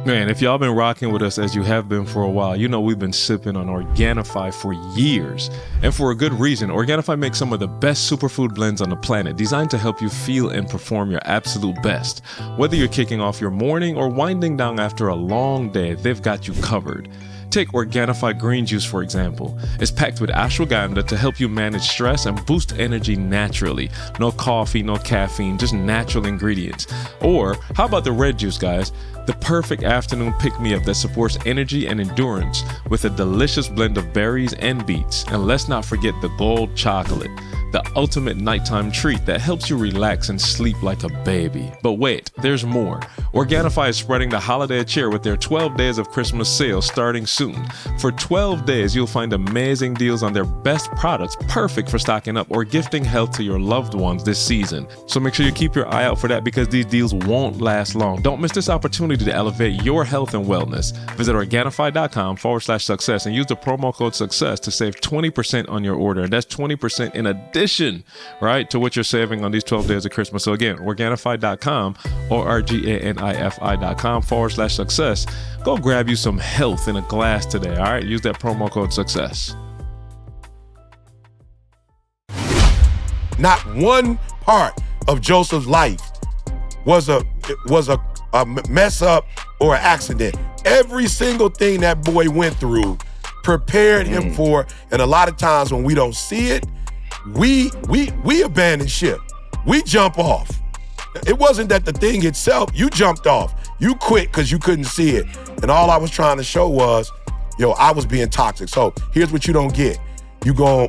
Man, if y'all been rocking with us as you have been for a while, you know we've been sipping on Organifi for years. And for a good reason. Organifi makes some of the best superfood blends on the planet, designed to help you feel and perform your absolute best. Whether you're kicking off your morning or winding down after a long day, they've got you covered. Take Organifi green juice, for example. It's packed with ashwagandha to help you manage stress and boost energy naturally. No coffee, no caffeine, just natural ingredients. Or how about the red juice, guys? The perfect afternoon pick-me-up that supports energy and endurance with a delicious blend of berries and beets. And let's not forget the gold chocolate, the ultimate nighttime treat that helps you relax and sleep like a baby. But wait, there's more. Organifi is spreading the holiday cheer with their 12 days of Christmas sale starting soon. For 12 days, you'll find amazing deals on their best products, perfect for stocking up or gifting health to your loved ones this season. So make sure you keep your eye out for that because these deals won't last long. Don't miss this opportunity to elevate your health and wellness. Visit Organifi.com/success and use the promo code SUCCESS to save 20% on your order. And that's 20% in addition, right, to what you're saving on these 12 days of Christmas. So again, Organifi.com or Organifi.com/success. Go grab you some health in a glass today, all right? Use that promo code SUCCESS. Not one part of Joseph's life was a mess up or an accident. Every single thing that boy went through prepared him for, and a lot of times when we don't see it, we abandon ship. We jump off. It wasn't that the thing itself, you jumped off. You quit because you couldn't see it. And all I was trying to show was, I was being toxic. So here's what you don't get. You go,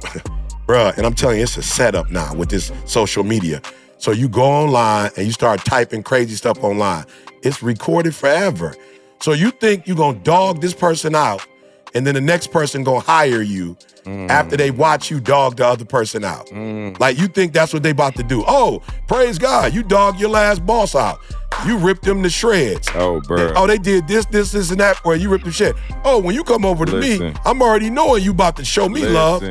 bruh, and I'm telling you, it's a setup now with this social media. So you go online and you start typing crazy stuff online. It's recorded forever. So you think you're going to dog this person out, and then the next person going to hire you after they watch you dog the other person out. Like, you think that's what they about to do. Oh, praise God, you dogged your last boss out. You ripped them to shreds. Oh, bro. Oh, they did this, and that for you. You ripped them shit. Oh, when you come over to me, I'm already knowing you about to show me love.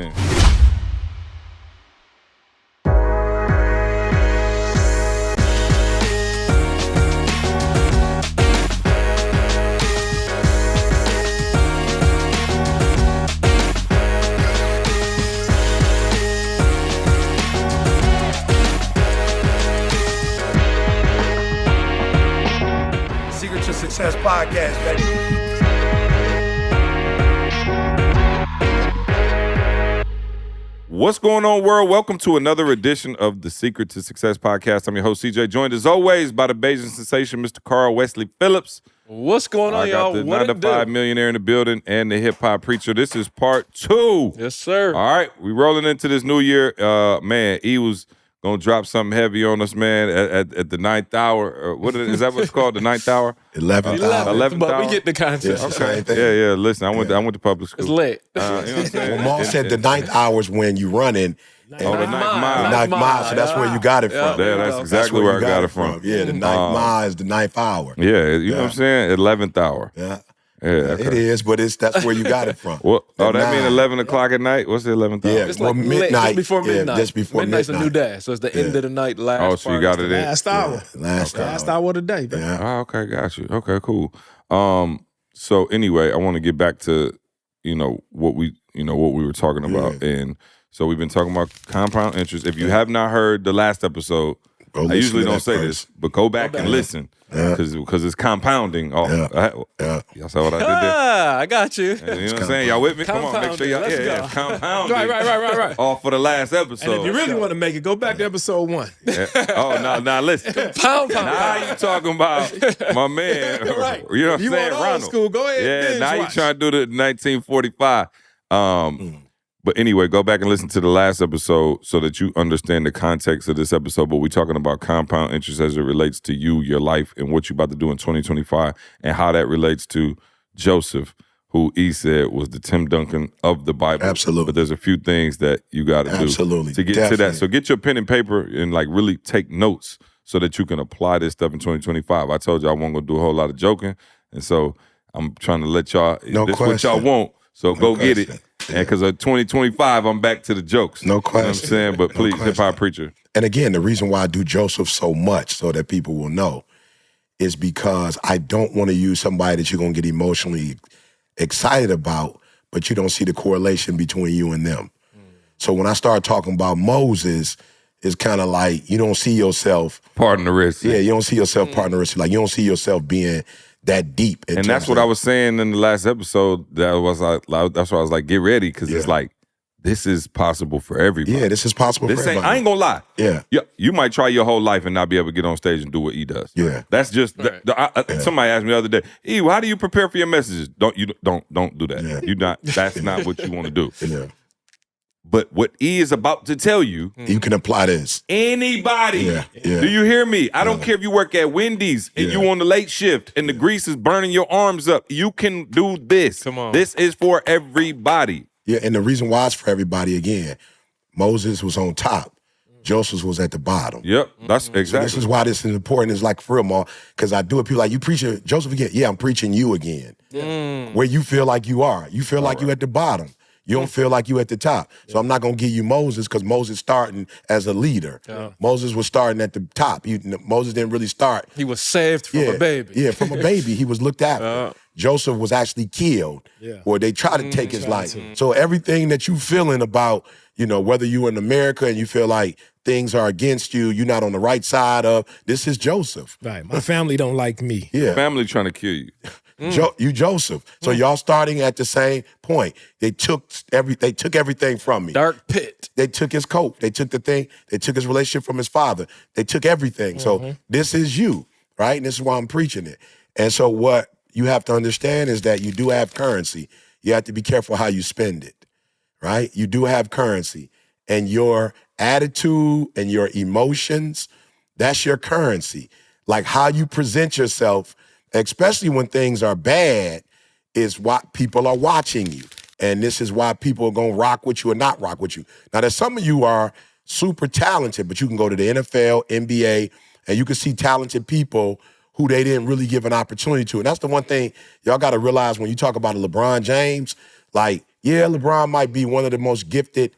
Success Podcast, baby. What's going on, world? Welcome to another edition of the Secret to Success Podcast. I'm your host, CJ, joined as always by the Bayesian sensation, Mr. Carl Wesley Phillips. What's going on, y'all? I got the 9 to 5 millionaire in the building and the hip-hop preacher. This is part 2. Yes, sir. All right, we rolling into this new year. Man, he was gonna drop something heavy on us, man, at the 9th hour. Is that what it's called? The 9th hour? 11th hour. 11th but hour? we get the concept. Okay. Yeah. Listen, I went to public school. It's lit. You know what I'm saying? Well, Maul said the 9th hour is when you running. The 9th mile. The 9th mile, so that's where you got it from. Yeah, that's exactly where I got it from. Yeah, the 9th mile is the 9th hour. Yeah, you know what I'm saying? 11th hour. Yeah. Yeah, it is, but that's where you got it from. Well, that mean 11 o'clock at night? What's the 11th hour? Yeah, It's well, like midnight. just before midnight. Yeah, just before Midnight's midnight. a new day, so it's the end of the night. Last. So you got it in. Last hour. Last hour of the day, baby. Yeah. Oh, okay, got you. Okay, cool. So anyway, I want to get back to what we were talking about, and so we've been talking about compound interest. If you have not heard the last episode, I usually don't say this, but go back and listen. Because it's compounding. Oh, y'all saw what I did there? I got you. You know what I'm saying? Y'all with me? Come on, make sure y'all. Let's go. Compounding. Right. All for the last episode. And if you really want to make it, go back to episode 1. Oh, now listen. Pound. Now you talking about my man. Right. You know what I'm You saying? want old Ronald. school, go ahead. Yeah, now you watch. trying to do the 1945. But anyway, go back and listen to the last episode so that you understand the context of this episode. But we're talking about compound interest as it relates to you, your life, and what you're about to do in 2025, and how that relates to Joseph, who he said was the Tim Duncan of the Bible. Absolutely. But there's a few things that you got to do to get to that. So get your pen and paper and really take notes so that you can apply this stuff in 2025. I told you I wasn't going to do a whole lot of joking, and so I'm trying to let y'all, what y'all want. So go get it. And because of 2025, I'm back to the jokes. No question. You know what I'm saying? But please, hip-hop preacher. And again, the reason why I do Joseph so much, so that people will know, is because I don't want to use somebody that you're going to get emotionally excited about, but you don't see the correlation between you and them. So when I start talking about Moses, it's kind of like you don't see yourself. Pardon the risk. Yeah, you don't see yourself partner risk. Like you don't see yourself being that deep. And that's what I was saying in the last episode. That's why I was like, get ready, because it's like, this is possible for everybody. Yeah, this is possible for everybody. I ain't gonna lie. Yeah. You might try your whole life and not be able to get on stage and do what he does. Yeah. That's just somebody asked me the other day, how do you prepare for your messages? Don't do that. Yeah. You not that's not what you want to do. Yeah. But what E is about to tell you, you can apply this. Anybody. Yeah. Do you hear me? I don't care if you work at Wendy's and you on the late shift and the grease is burning your arms up. You can do this. Come on. This is for everybody. Yeah, and the reason why it's for everybody, again, Moses was on top. Joseph was at the bottom. Yep, that's exactly. So this is why this is important. It's like for real, Ma, because I do it. People like, you preaching Joseph again. Yeah, I'm preaching you again. Where you feel like you are. You feel like you at the bottom. You don't feel like you at the top. So I'm not going to give you Moses because Moses starting as a leader. Moses was starting at the top. Moses didn't really start. He was saved from a baby. Yeah, from a baby. He was looked after. Joseph was actually killed, or they tried to take his life. So everything that you feeling about, whether you're in America and you feel like things are against you, you're not on the right side of, this is Joseph. Right. My family don't like me. Yeah. Family trying to kill you. You Joseph. So y'all starting at the same point. They took everything from me. Dark pit. They took his coat. They took the thing. They took his relationship from his father. They took everything. So this is you, right? And this is why I'm preaching it. And so what you have to understand is that you do have currency. You have to be careful how you spend it, right? You do have currency. And your attitude and your emotions, that's your currency. Like how you present yourself, especially when things are bad, is what people are watching you. And this is why people are going to rock with you or not rock with you. Now, there's some of you are super talented, but you can go to the NFL, NBA, and you can see talented people who they didn't really give an opportunity to. And that's the one thing y'all got to realize when you talk about a LeBron James, like, yeah, LeBron might be one of the most gifted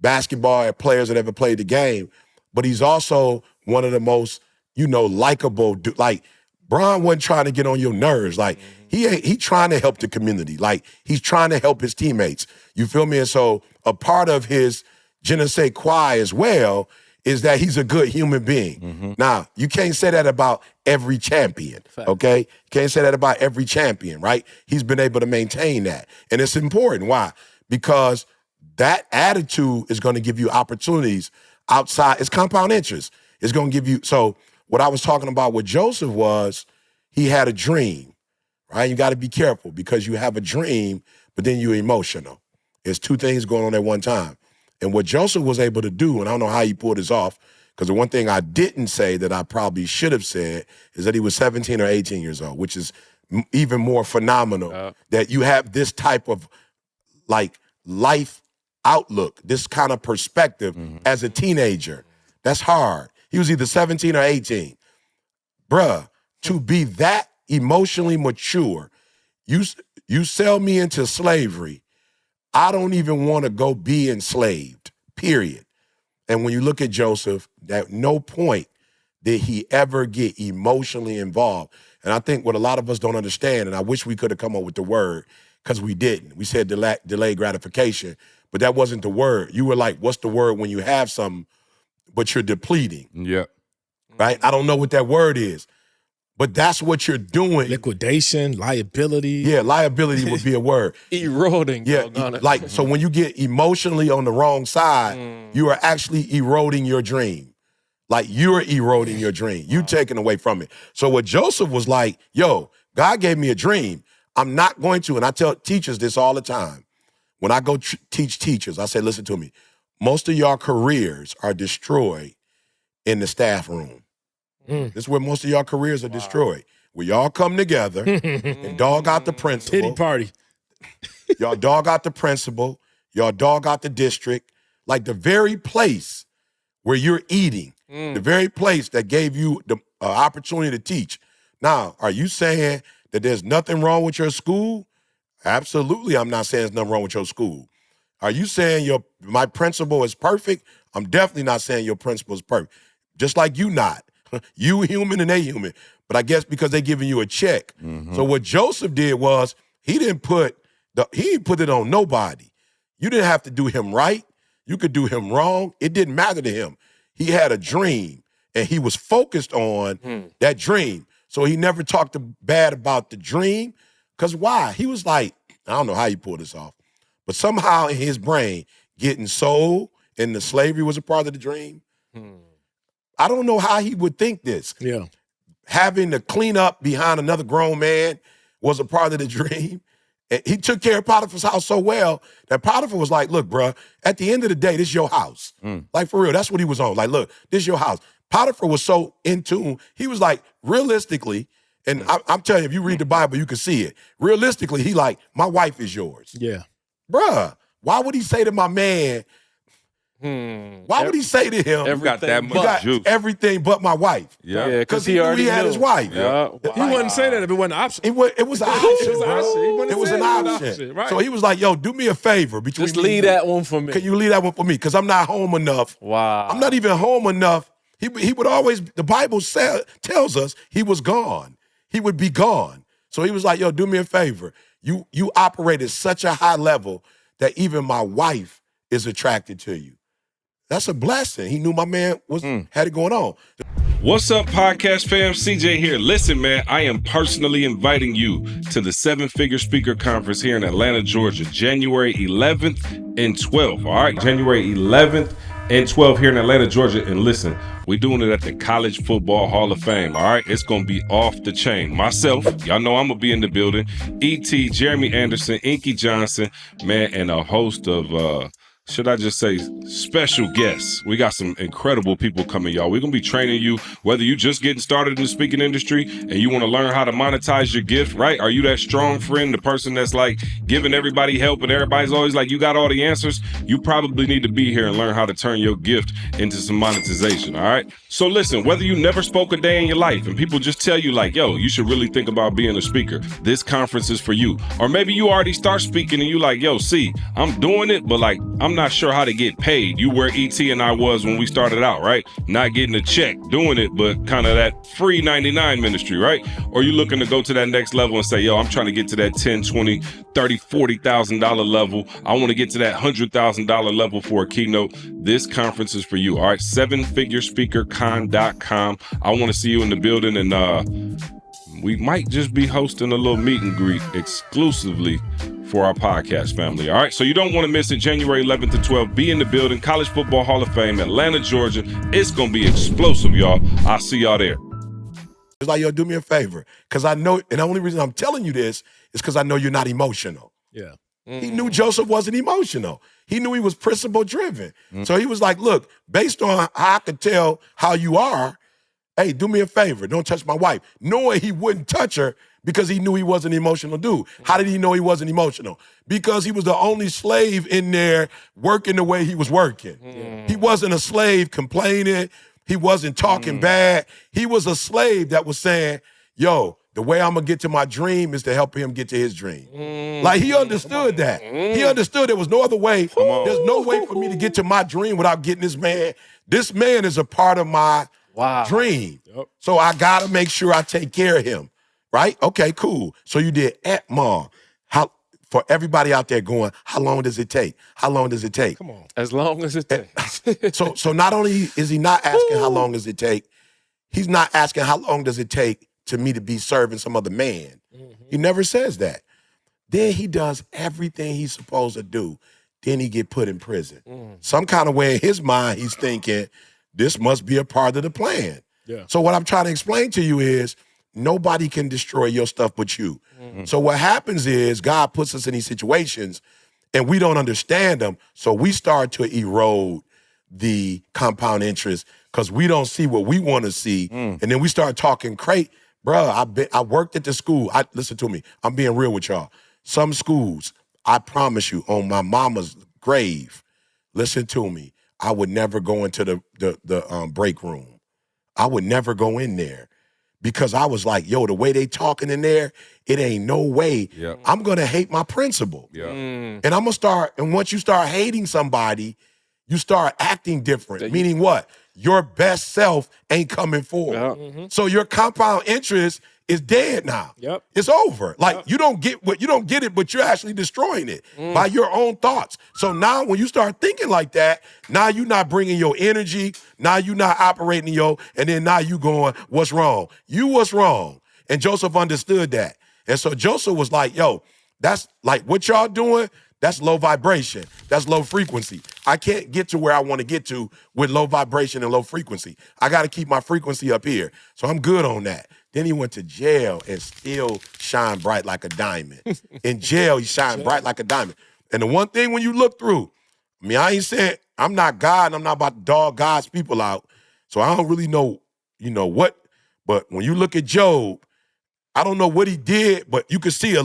basketball players that ever played the game, but he's also one of the most, likable, like, Bron wasn't trying to get on your nerves. Like, he trying to help the community. Like, he's trying to help his teammates. You feel me? And so a part of his je ne sais quoi as well is that he's a good human being. Now, you can't say that about every champion, okay? Can't say that about every champion, right? He's been able to maintain that. And it's important. Why? Because that attitude is going to give you opportunities outside. It's compound interest. It's going to give you, so what I was talking about with Joseph was he had a dream, right? You got to be careful because you have a dream, but then you're emotional. There's two things going on at one time. And what Joseph was able to do, and I don't know how he pulled this off, because the one thing I didn't say that I probably should have said is that he was 17 or 18 years old, which is even more phenomenal that you have this type of like life outlook, this kind of perspective as a teenager. That's hard. He was either 17 or 18. Bruh, to be that emotionally mature, you sell me into slavery, I don't even want to go be enslaved, period. And when you look at Joseph, at no point did he ever get emotionally involved. And I think what a lot of us don't understand, and I wish we could have come up with the word, because we didn't. We said delayed gratification, but that wasn't the word. You were like, what's the word when you have something, but you're depleting? Yeah. Right? I don't know what that word is, but that's what you're doing. Liquidation, liability. Yeah, liability would be a word. Eroding. Yeah, like, so when you get emotionally on the wrong side, you are actually eroding your dream. Like, you're eroding your dream. You taking away from it. So what Joseph was like, yo, God gave me a dream. I'm not going to, and I tell teachers this all the time. When I go teach teachers, I say, listen to me. Most of your careers are destroyed in the staff room. This is where most of your careers are destroyed. Where y'all come together and dog out the principal. Pity party. Y'all dog out the principal. Y'all dog out the district. Like the very place where you're eating, the very place that gave you the opportunity to teach. Now, are you saying that there's nothing wrong with your school? Absolutely, I'm not saying there's nothing wrong with your school. Are you saying my principal is perfect? I'm definitely not saying your principal is perfect. Just like you not. You human and they human. But I guess because they giving you a check. So what Joseph did was he didn't put it on nobody. You didn't have to do him right. You could do him wrong. It didn't matter to him. He had a dream, and he was focused on that dream. So he never talked bad about the dream. Because why? He was like, I don't know how he pulled this off, but somehow in his brain, getting sold and the slavery was a part of the dream. I don't know how he would think this. Yeah. Having to clean up behind another grown man was a part of the dream. And he took care of Potiphar's house so well that Potiphar was like, look, bruh, at the end of the day, this is your house. Like, for real, that's what he was on. Like, look, this is your house. Potiphar was so in tune. He was like, realistically, and I'm telling you, if you read the Bible, you can see it. Realistically, he like, my wife is yours. Yeah. Bruh, why would he say to my man, why would he say to him, You got that you much got juice. everything but my wife? Yeah. Yeah, Because he already had his wife. Yeah. He wouldn't say that if it wasn't an option. It was an option, bro. It was an option. Right. So he was like, yo, do me a favor. Between Just me leave and you. that one for me. Can you leave that one for me? Because I'm not home enough. Wow. I'm not even home enough. He would always, the Bible tells us he was gone. He would be gone. So he was like, yo, do me a favor. You operate at such a high level that even my wife is attracted to you. That's a blessing. He knew my man had it going on. What's up, podcast fam? CJ here. Listen, man, I am personally inviting you to the 7-Figure Speaker Conference here in Atlanta, Georgia, January 11th and 12th. All right, January 11th and 12th here in Atlanta, Georgia. And listen, we're doing it at the College Football Hall of Fame. All right, it's going to be off the chain. Myself, y'all know I'm going to be in the building. E.T., Jeremy Anderson, Inky Johnson, man, and a host of should I just say special guests. We got some incredible people coming, y'all. We're going to be training you, whether you just getting started in the speaking industry and you want to learn how to monetize your gift, right? Are you that strong friend, the person that's like giving everybody help and everybody's always like, you got all the answers? You probably need to be here and learn how to turn your gift into some monetization, all right? So listen, whether you never spoke a day in your life and people just tell you like, yo, you should really think about being a speaker, this conference is for you. Or maybe you already start speaking and you like, yo, see, I'm doing it, but like, I'm not sure how to get paid. You where E.T. and I was when we started out, right? Not getting a check, doing it, but kind of that free 99 ministry, right? Or you looking to go to that next level and say, yo, I'm trying to get to that $10, $20, $30, $40,000 level. I want to get to that $100,000 level for a keynote. This conference is for you, all right? 7figurespeakercon.com. I want to see you in the building, and we might just be hosting a little meet and greet exclusively for our podcast family. All right, so you don't want to miss it. January 11th to 12th. Be in the building. College Football Hall of Fame, Atlanta, Georgia. It's gonna be explosive, y'all. I'll see y'all there. It's like, yo, do me a favor. Because I know, and the only reason I'm telling you this is because I know you're not emotional. Yeah. He knew Joseph wasn't emotional. He knew he was principle driven. So he was like, look, based on how I could tell how you are, hey, do me a favor. Don't touch my wife. Knowing he wouldn't touch her because he knew he wasn't an emotional dude. How did he know he wasn't emotional? Because he was the only slave in there working the way he was working. He wasn't a slave complaining. He wasn't talking bad. He was a slave that was saying, yo, the way I'm going to get to my dream is to help him get to his dream. Like, he understood that. He understood there was no other way. There's no way for me to get to my dream without getting this man. This man is a part of my dream. So I got to make sure I take care of him. Right? Okay, cool. So you did Mom. How, for everybody out there going, how long does it take? How long does it take? Come on. As long as it takes. So not only is he not asking how long does it take, he's not asking how long does it take to me to be serving some other man. He never says that. Then he does everything he's supposed to do. Then he get put in prison. Some kind of way in his mind, he's thinking, this must be a part of the plan. Yeah. So what I'm trying to explain to you is, nobody can destroy your stuff but you. So what happens is God puts us in these situations and we don't understand them. So we start to erode the compound interest because we don't see what we want to see. And then we start talking crate. Bruh, I worked at the school. Listen to me. I'm being real with y'all. Some schools, I promise you, on my mama's grave, listen to me, I would never go into the break room. I would never go in there. Because I was like, yo, the way they talking in there, it ain't no way. I'm going to hate my principal. And I'm going to start, and once you start hating somebody, you start acting different. Meaning what? your best self ain't coming forward. So your compound interest is dead now. Yep. It's over. Like you don't get it, but you're actually destroying it by your own thoughts. So now when you start thinking like that, now you're not bringing your energy, now you're not operating and then now you going, what's wrong? You was wrong. And Joseph understood that. And so Joseph was like, yo, that's like what y'all doing, that's low vibration. That's low frequency. I can't get to where I want to get to with low vibration and low frequency. I got to keep my frequency up here. So I'm good on that. Then he went to jail and still shine bright like a diamond. In jail, he shined bright like a diamond. And the one thing when you look through, I mean, I ain't saying I'm not God and I'm not about to dog God's people out. So I don't really know, what. But when you look at Job, I don't know what he did, but you can see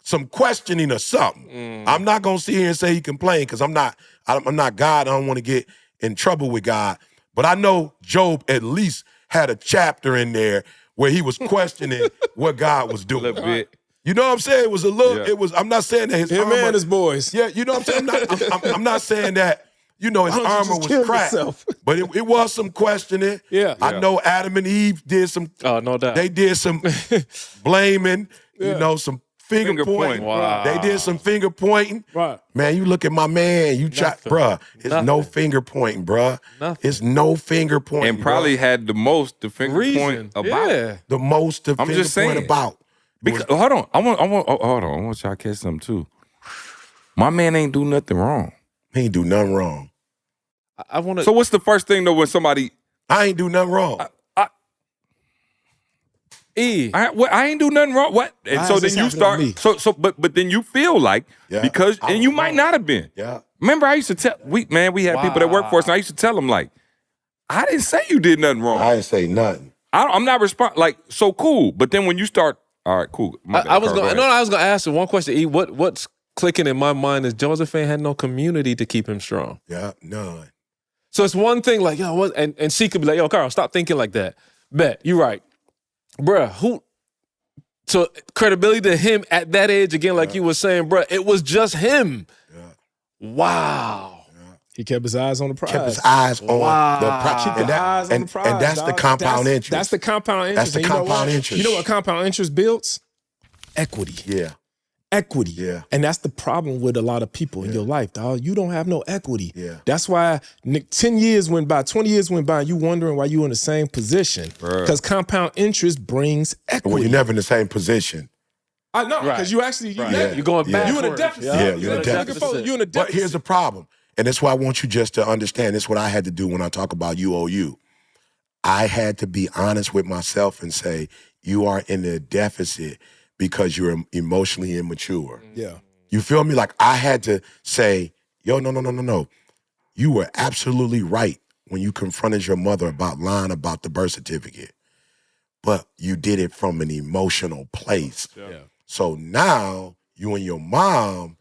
some questioning or something. I'm not gonna sit here and say he complained because I'm not God. I don't want to get in trouble with God. But I know Job at least had a chapter in there where he was questioning what God was doing. A little bit. You know what I'm saying? It was a little. Yeah. It was. I'm not saying that his Him armor. and his boys. Yeah, you know what I'm saying. I'm not saying that. His armor was cracked, but it was some questioning. Yeah. I know Adam and Eve did some. Oh, no doubt. They did some blaming. Some finger pointing. Wow. They did some finger pointing. Right. Man, you look at my man, bruh. It's no finger pointing, bruh. Nothing. It's no finger pointing. And probably bruh. had the most to finger Reason. point about. Yeah. The most to I'm finger just point saying. about. Because, hold on. I want y'all to catch something too. My man ain't do nothing wrong. He ain't do nothing wrong. I want to. So what's the first thing though when somebody I ain't do nothing wrong. I ain't do nothing wrong. What? And Why so is then this you happening start. to me? But then you feel like because I and you was might wrong. not have been. Yeah. Remember, I used to tell we had people that work for us, and I used to tell them like, I didn't say you did nothing wrong. I didn't say nothing. I'm not like so cool. But then when you start, all right, cool. I was gonna ask you one question. E, what's clicking in my mind is Josephine had no community to keep him strong. Yeah, none. So it's one thing like, yo, what? And she could be like, yo, Carl, stop thinking like that. Bet, you're right. Bruh, so credibility to him at that age, again, like you were saying, bruh, it was just him. Yeah. Wow. He kept his eyes on the prize. Kept his eyes on the prize. Keep your eyes on the prize. And that's the dog. compound interest. That's the compound That's interest. the And you know compound what? interest. You know what compound interest builds? Equity. Yeah. Equity. Yeah. And that's the problem with a lot of people in your life, dog. You don't have no equity. Yeah. That's why 10 years went by, 20 years went by, and you wondering why you in the same position. Because compound interest brings equity. Well, you're never in the same position. I know, because you actually, You're going back. you in a deficit. Yeah, you're in a deficit. You in a deficit. But here's the problem. And that's why I want you just to understand. This is what I had to do when I talk about UOU. I had to be honest with myself and say, you are in a deficit because you're emotionally immature. Yeah. You feel me? Like I had to say, yo, no. You were absolutely right when you confronted your mother about lying about the birth certificate. But you did it from an emotional place. Yeah. So now you and your mom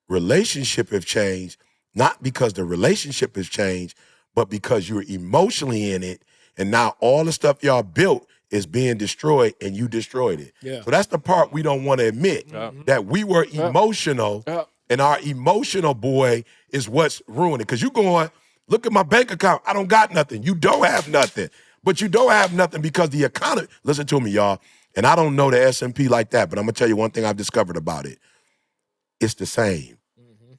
relationship have changed, not because the relationship has changed, but because you're emotionally in it. And now all the stuff y'all built is being destroyed and you destroyed it. Yeah. So that's the part we don't want to admit, that we were emotional and our emotional boy is what's ruining it. Because you going, look at my bank account. I don't got nothing. You don't have nothing. But you don't have nothing because the economy, listen to me, y'all, and I don't know the S&P like that, but I'm going to tell you one thing I've discovered about it. It's the same.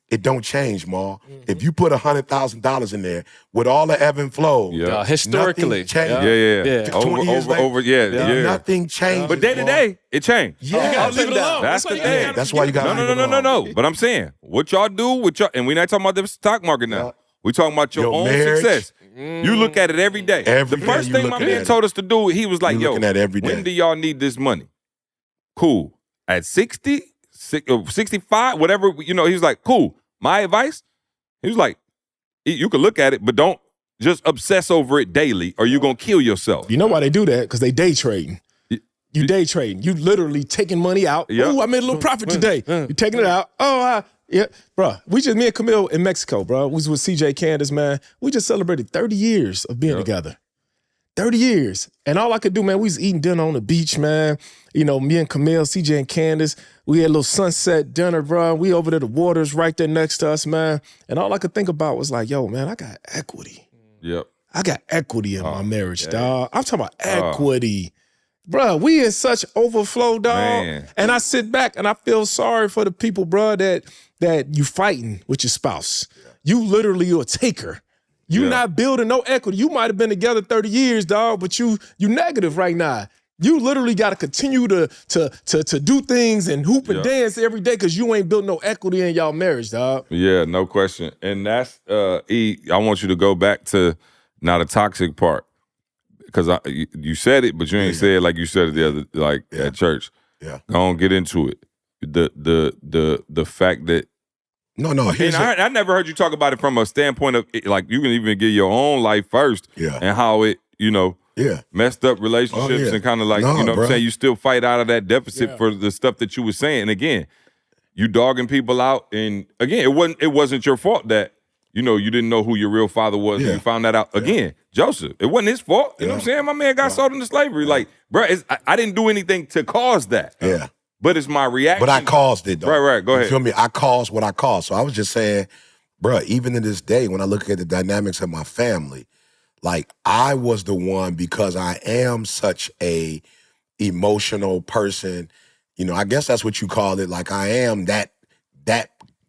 It don't change, Ma. If you put $100,000 in there with all the ebb and flow, Historically. nothing changed. Yeah. 20 years later, nothing changed. But day to day, it changed. Yeah. Leave it alone. That's the thing. That's why you got to No. But I'm saying, what y'all do with y'all, and we're not talking about the stock market now. We're talking about your own marriage. success. You look at it every day. Every the day first you thing my looking man at it. told us to do, he was like, You yo, looking at it every day. when do y'all need this money? Cool. At 60, 65, whatever, he was like, cool. My advice, he was like, you can look at it, but don't just obsess over it daily or you're going to kill yourself. You know why they do that? Because they day trading. You day trading. You literally taking money out. Yep. Oh, I made a little profit today. You taking it out. Yeah, bro. Me and Camille in Mexico, bro. We was with CJ Candace, man. We just celebrated 30 years of being together. 30 years. And all I could do, man, we was eating dinner on the beach, man. Me and Camille, CJ and Candace, we had a little sunset dinner, bro. We over there, the water's right there next to us, man. And all I could think about was like, yo, man, I got equity. Yep. I got equity in my marriage, yeah. dog. I'm talking about equity. Bro, we in such overflow, dog. Man. And I sit back and I feel sorry for the people, bro, that you fighting with your spouse. You literally are a taker. You not building no equity. You might have been together 30 years, dog, but you negative right now. You literally got to continue to do things and hoop and dance every day because you ain't built no equity in y'all marriage, dog. Yeah, no question. And that's E. I want you to go back to now the toxic part because you said it, but you ain't say it like you said it the other at church. Yeah, go on, get into it. The fact that I never heard you talk about it from a standpoint of like you can even give your own life first, and how it messed up relationships and kind of like what I'm saying, you still fight out of that deficit for the stuff that you were saying. And again, you dogging people out, and again, it wasn't your fault that you didn't know who your real father was. And you found that out again. Joseph, it wasn't his fault. You know what I'm saying? My man got sold into slavery. Like, bro, I didn't do anything to cause that. Yeah. But it's my reaction. But I caused it, though. Right. Go ahead. You feel me? I caused what I caused. So I was just saying, bro, even to this day, when I look at the dynamics of my family, like I was the one, because I am such a emotional person. I guess that's what you call it. Like I am that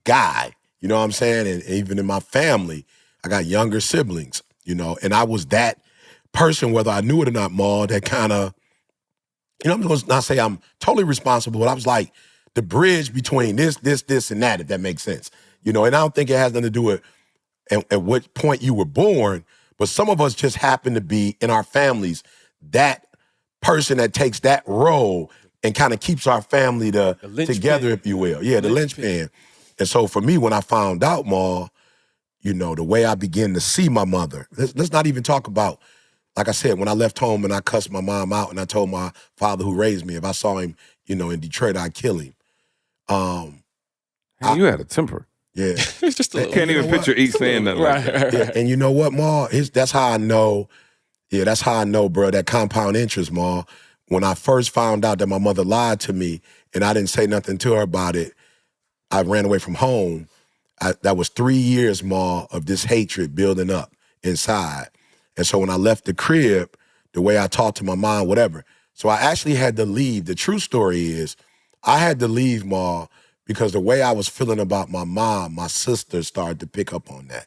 guy. You know what I'm saying? And even in my family, I got younger siblings, and I was that person, whether I knew it or not, Ma, that kind of, I'm going to not say I'm totally responsible, but I was like the bridge between this, and that, if that makes sense. And I don't think it has nothing to do with at what point you were born, but some of us just happen to be in our families that person that takes that role and kind of keeps our family together, if you will. Yeah, the linchpin. And so for me, when I found out, Ma, the way I began to see my mother, let's not even talk about, like I said, when I left home and I cussed my mom out and I told my father who raised me, if I saw him, in Detroit, I'd kill him. You had a temper. Yeah. It's just Can't even picture E saying that. Like that. Yeah. And you know what, Ma? That's how I know, bro, that compound interest, Ma. When I first found out that my mother lied to me and I didn't say nothing to her about it, I ran away from home. That was 3 years, Ma, of this hatred building up inside. And so when I left the crib, the way I talked to my mom, whatever. So I actually had to leave. The true story is I had to leave, Ma, because the way I was feeling about my mom, my sister started to pick up on that.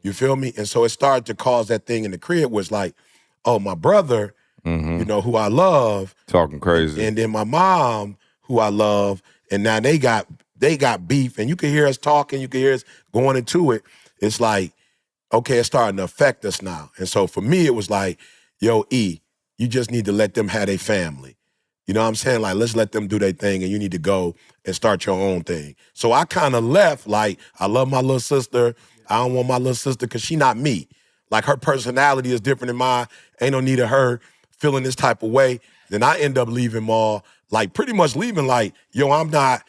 You feel me? And so it started to cause that thing in the crib was like, oh, my brother, who I love. Talking crazy. And then my mom, who I love, and now they got beef, and you can hear us talking, you can hear us going into it. It's like, okay, it's starting to affect us now. And so for me, it was like, yo, E, you just need to let them have their family. You know what I'm saying? Like, let's let them do their thing, and you need to go and start your own thing. So I kind of left, like, I love my little sister. I don't want my little sister because she not me. Like, her personality is different than mine. Ain't no need of her feeling this type of way. Then I end up leaving Ma, like, pretty much leaving like, yo, I'm not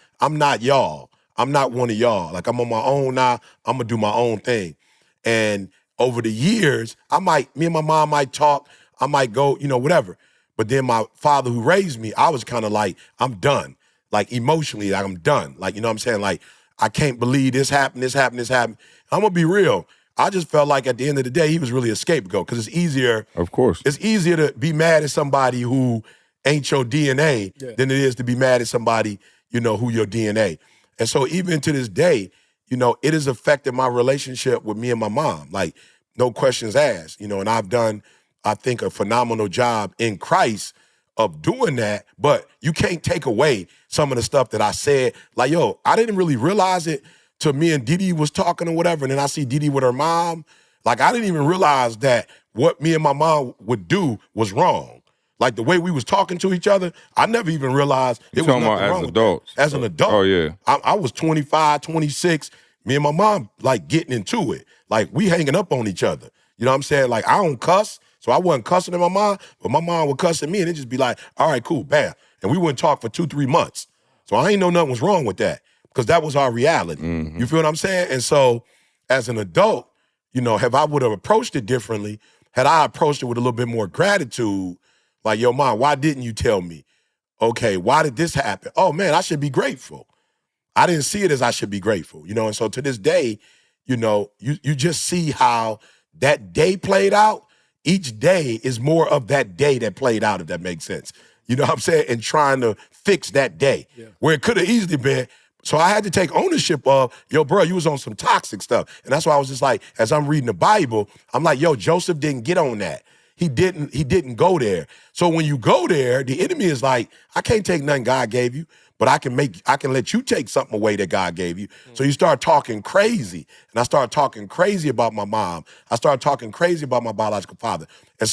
y'all. I'm not one of y'all. Like, I'm on my own now. I'm going to do my own thing. And over the years, me and my mom might talk. I might go, whatever. But then my father who raised me, I was kind of like, I'm done. Like, emotionally, like, I'm done. Like, you know what I'm saying? Like, I can't believe this happened. I'm going to be real. I just felt like at the end of the day, he was really a scapegoat because it's easier. Of course. It's easier to be mad at somebody who ain't your DNA than it is to be mad at somebody, who your DNA. And so even to this day, it has affected my relationship with me and my mom. Like, no questions asked, and I've done, I think, a phenomenal job in Christ of doing that, but you can't take away some of the stuff that I said. Like, yo, I didn't really realize it till me and Didi was talking or whatever, and then I see Didi with her mom. Like, I didn't even realize that what me and my mom would do was wrong. Like, the way we was talking to each other, I never even realized it was nothing wrong with that. As an adult. Oh, yeah. I was 25, 26, me and my mom, like, getting into it. Like, we hanging up on each other. You know what I'm saying? Like, I don't cuss, so I wasn't cussing at my mom, but my mom would cuss at me, and it'd just be like, all right, cool, bam. And we wouldn't talk for 2-3 months. So I ain't know nothing was wrong with that because that was our reality. You feel what I'm saying? And so as an adult, if I would have approached it differently, had I approached it with a little bit more gratitude, like, yo, Mom, why didn't you tell me? Okay, why did this happen? Oh, man, I should be grateful. I didn't see it as I should be grateful, And so to this day, you just see how that day played out, each day is more of that day that played out, if that makes sense. You know what I'm saying? And trying to fix that day where it could have easily been. So I had to take ownership of, yo, bro, you was on some toxic stuff. And that's why I was just like, as I'm reading the Bible, I'm like, yo, Joseph didn't get on that. He didn't go there. So when you go there, the enemy is like, I can't take nothing God gave you, but I can let you take something away that God gave you. So you start talking crazy. And I started talking crazy about my mom. I started talking crazy about my biological father and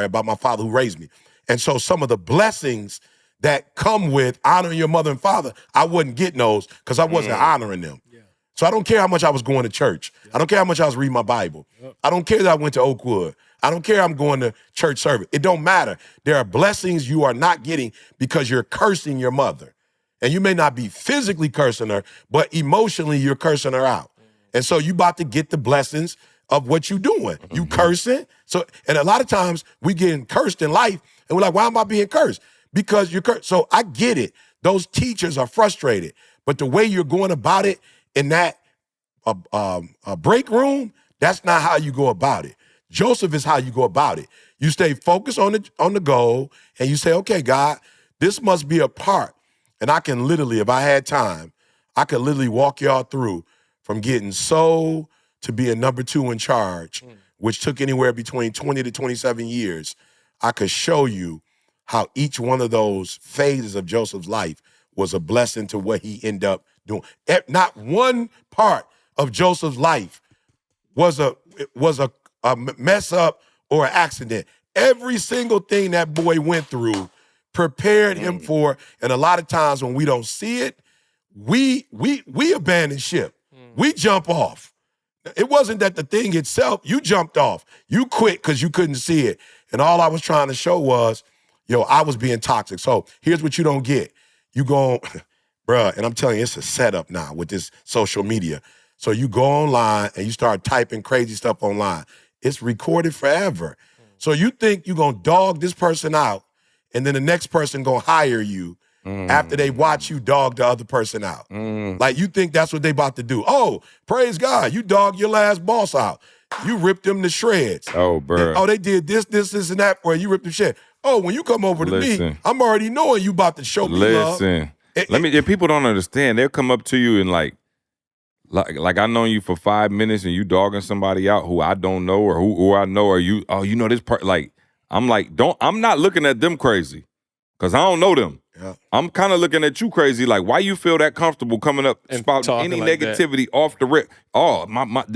about my father who raised me. And so some of the blessings that come with honoring your mother and father, I wasn't getting those because I wasn't honoring them. Yeah. So I don't care how much I was going to church. Yeah. I don't care how much I was reading my Bible. Yep. I don't care that I went to Oakwood. I don't care I'm going to church service. It don't matter. There are blessings you are not getting because you're cursing your mother. And you may not be physically cursing her, but emotionally you're cursing her out. And so you about to get the blessings of what you doing. You cursing. So, and a lot of times we getting cursed in life and we're like, why am I being cursed? Because you're cursed. So I get it. Those teachers are frustrated. But the way you're going about it in that break room, that's not how you go about it. Joseph is how you go about it. You stay focused on the goal and you say, okay, God, this must be a part. And I can literally, if I had time, I could literally walk y'all through from getting sold to being number 2 in charge, which took anywhere between 20 to 27 years. I could show you how each one of those phases of Joseph's life was a blessing to what he ended up doing. Not one part of Joseph's life was a mess up or an accident. Every single thing that boy went through prepared him for, and a lot of times when we don't see it, we abandon ship. We jump off. It wasn't that the thing itself, you jumped off. You quit because you couldn't see it. And all I was trying to show was, yo, I was being toxic. So here's what you don't get. You go, bruh, and I'm telling you, it's a setup now with this social media. So you go online and you start typing crazy stuff online. It's recorded forever. So you think you're going to dog this person out, and then the next person going to hire you after they watch you dog the other person out. Like you think that's what they about to do. Oh, praise God, you dog your last boss out. You ripped them to shreds. Oh, bro. Oh, they did this, and that where you ripped them shit. Oh, when you come over to me, I'm already knowing you about to show me love. If people don't understand, they'll come up to you and like I known you for 5 minutes and you dogging somebody out who I don't know or who I know, or you, oh, you know this part. Like, I'm not looking at them crazy because I don't know them. Yeah. I'm kind of looking at you crazy, like, why you feel that comfortable coming up and spouting any like negativity that off the rip? Oh,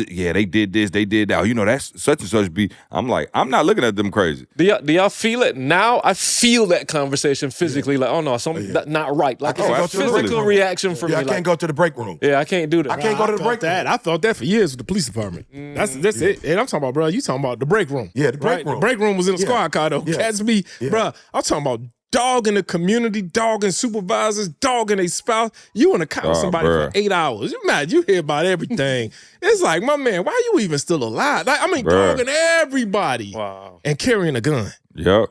yeah, they did this, they did that. Oh, you know, that's such and such be. I'm like, I'm not looking at them crazy. Do y'all feel it now? I feel that conversation physically, like, oh no, something not right. Like, it's a physical reaction for me. I can't go to the break room. Yeah, I can't do that. I can't go to the break room. I thought that for years with the police department. That's it. And I'm talking about, bro, you talking about the break room. Yeah, the break room. The break room was in the squad car, though. Cats be, bro, I'm talking about dogging the community, dogging supervisors, dogging a spouse. You in a car with somebody for 8 hours. You mad? You hear about everything. It's like, my man, why you even still alive? Like, I mean, dogging everybody and carrying a gun. Yep.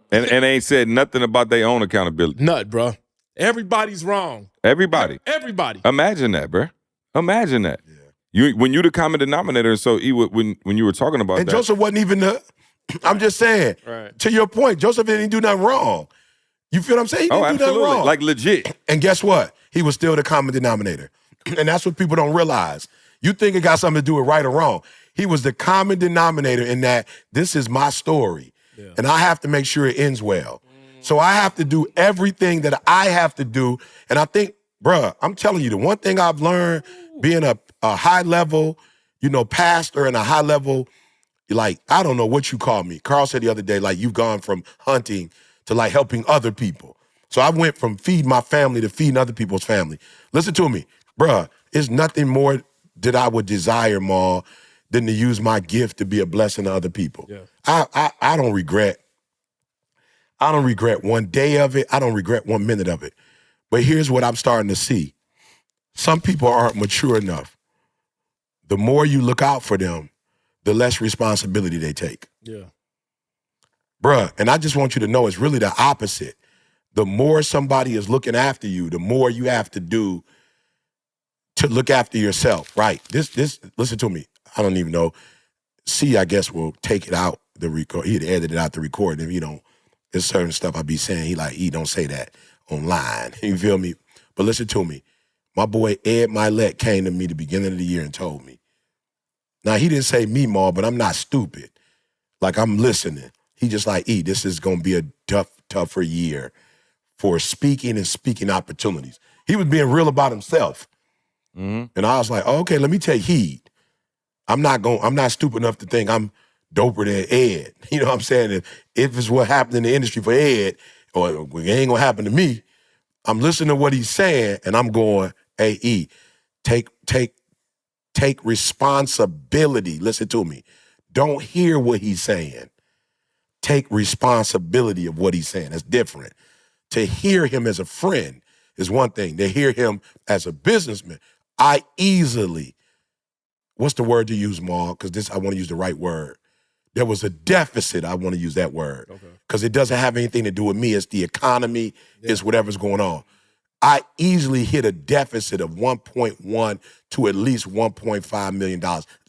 And ain't said nothing about their own accountability. Nut, bro. Everybody's wrong. Everybody. Imagine that, bro. Imagine that. Yeah. When you the common denominator, so when you were talking about and that. Joseph wasn't even the. I'm just saying, to your point, Joseph didn't do nothing wrong. You feel what I'm saying? He didn't do nothing wrong. Like legit. And guess what? He was still the common denominator. And that's what people don't realize. You think it got something to do with right or wrong. He was the common denominator in that this is my story. Yeah. And I have to make sure it ends well. So I have to do everything that I have to do. And I think, bruh, I'm telling you, the one thing I've learned being a high level, pastor and a high level, like, I don't know what you call me. Carl said the other day, like, you've gone from hunting to, like, helping other people. So I went from feeding my family to feeding other people's family. Listen to me, bruh, it's nothing more that I would desire more than to use my gift to be a blessing to other people. Yeah. I don't regret. I don't regret one day of it. I don't regret 1 minute of it. But here's what I'm starting to see. Some people aren't mature enough. The more you look out for them, the less responsibility they take. Yeah. Bruh, and I just want you to know it's really the opposite. The more somebody is looking after you, the more you have to do to look after yourself, right? This, listen to me. I don't even know. C, I guess, will take it out the record. He'd edit it out the record. If you don't, there's certain stuff I be saying. He don't say that online. You feel me? But listen to me. My boy Ed Milet came to me the beginning of the year and told me. Now, he didn't say me, Ma, but I'm not stupid. Like, I'm listening. He just like, this is going to be a tougher year for speaking and speaking opportunities. He was being real about himself. Mm-hmm. And I was like, okay, let me take heed. I'm not stupid enough to think I'm doper than Ed. You know what I'm saying? If it's what happened in the industry for Ed, or it ain't going to happen to me, I'm listening to what he's saying, and I'm going, hey, E, take responsibility. Listen to me. Don't hear what he's saying. Take responsibility of what he's saying. That's different. To hear him as a friend is one thing. To hear him as a businessman, I easily, what's the word to use, Ma? Because I want to use the right word. There was a deficit, I want to use that word. Because it doesn't have anything to do with me. It's the economy. Yeah. It's whatever's going on. I easily hit a deficit of 1.1 to at least $1.5 million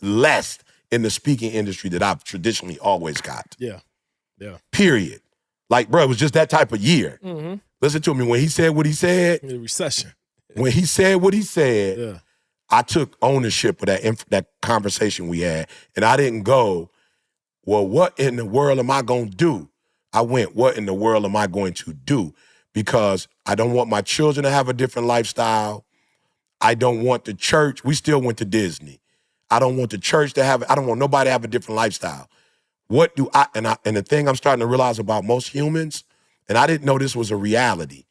less in the speaking industry that I've traditionally always got. Yeah. Period. Like, bro, it was just that type of year. Mm-hmm. Listen to me. When he said what he said. The recession. When he said what he said, I took ownership of that conversation we had. And I didn't go, well, what in the world am I going to do? I went, what in the world am I going to do? Because I don't want my children to have a different lifestyle. I don't want the church. We still went to Disney. I don't want the church to I don't want nobody to have a different lifestyle. What do and the thing I'm starting to realize about most humans, and I didn't know this was a reality,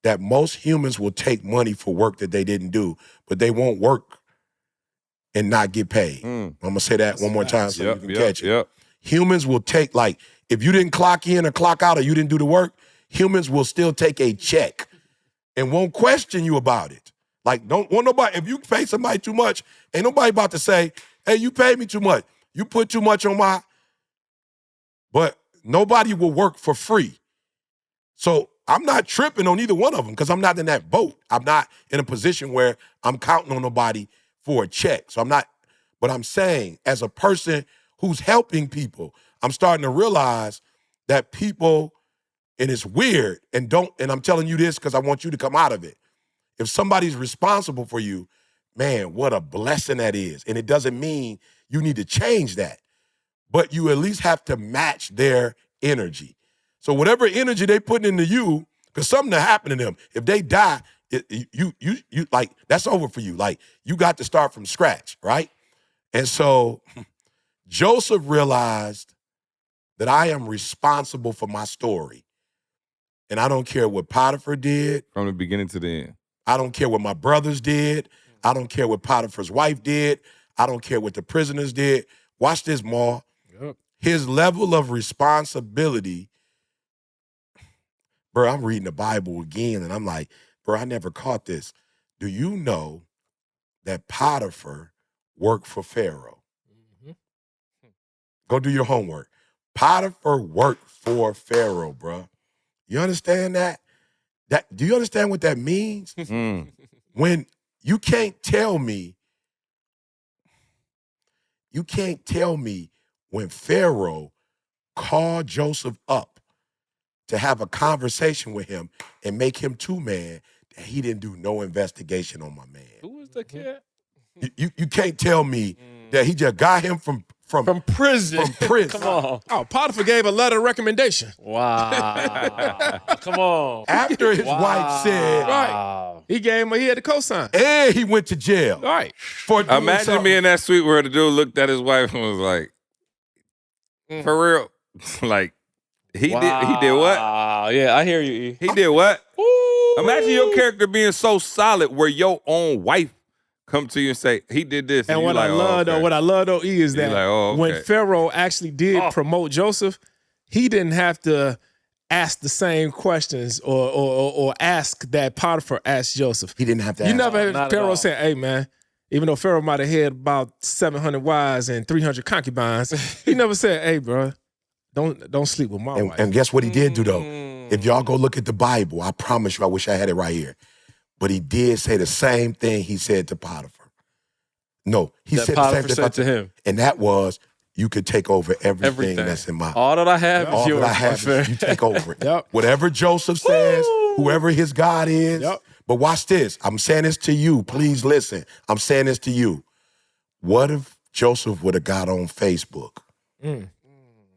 that most humans will take money for work that they didn't do, but they won't work and not get paid. I'm going to say that one more time so you can catch it. Humans will take, like, if you didn't clock in or clock out or you didn't do the work, humans will still take a check and won't question you about it. Like, don't want nobody, if you pay somebody too much, ain't nobody about to say, hey, you paid me too much. You put too much on my, but nobody will work for free. So I'm not tripping on either one of them because I'm not in that boat. I'm not in a position where I'm counting on nobody for a check. So I'm not, but I'm saying as a person who's helping people, I'm starting to realize that people, and it's weird, and I'm telling you this because I want you to come out of it. If somebody's responsible for you, man, what a blessing that is. And it doesn't mean you need to change that, but you at least have to match their energy. So whatever energy they putting into you, because something to happen to them. If they die, you like, that's over for you. Like, you got to start from scratch, right? And so Joseph realized that I am responsible for my story. And I don't care what Potiphar did. From the beginning to the end. I don't care what my brothers did. I don't care what Potiphar's wife did. I don't care what the prisoners did. Watch this, Ma. Yep. His level of responsibility, bro, I'm reading the Bible again, and I'm like, bro, I never caught this. Do you know that Potiphar worked for Pharaoh? Mm-hmm. Go do your homework. Potiphar worked for Pharaoh, bro. You understand that? Do you understand what that means? When you can't tell me when Pharaoh called Joseph up to have a conversation with him and make him two-man, that he didn't do no investigation on my man. Who was the kid? You can't tell me that he just got him from prison. From prison. Come on. Oh, Potiphar gave a letter of recommendation. Wow. Come on. After his wife said, right, he had the cosign. And he went to jail. Right. Imagine me in that suite where the dude looked at his wife and was like, for real? Like, he did what? Yeah, I hear you, E. He did what? Ooh. Imagine your character being so solid where your own wife come to you and say, he did this. And what I love though, E, is that when Pharaoh actually did promote Joseph, he didn't have to ask the same questions or ask that Potiphar asked Joseph. He didn't have to ask. You never had Pharaoh say, hey, man, even though Pharaoh might have had about 700 wives and 300 concubines, he never said, hey, bro, don't sleep with my wife. And guess what he did do, though? If y'all go look at the Bible, I promise you, I wish I had it right here. But he did say the same thing he said to Potiphar. No, he said the same thing to him. And that was, you could take over everything that's in my. All that I have is All yours. that I have my is you take over it. Yep. Whatever Joseph says, whoever his God is. Yep. But watch this. I'm saying this to you. Please listen. I'm saying this to you. What if Joseph would have got on Facebook and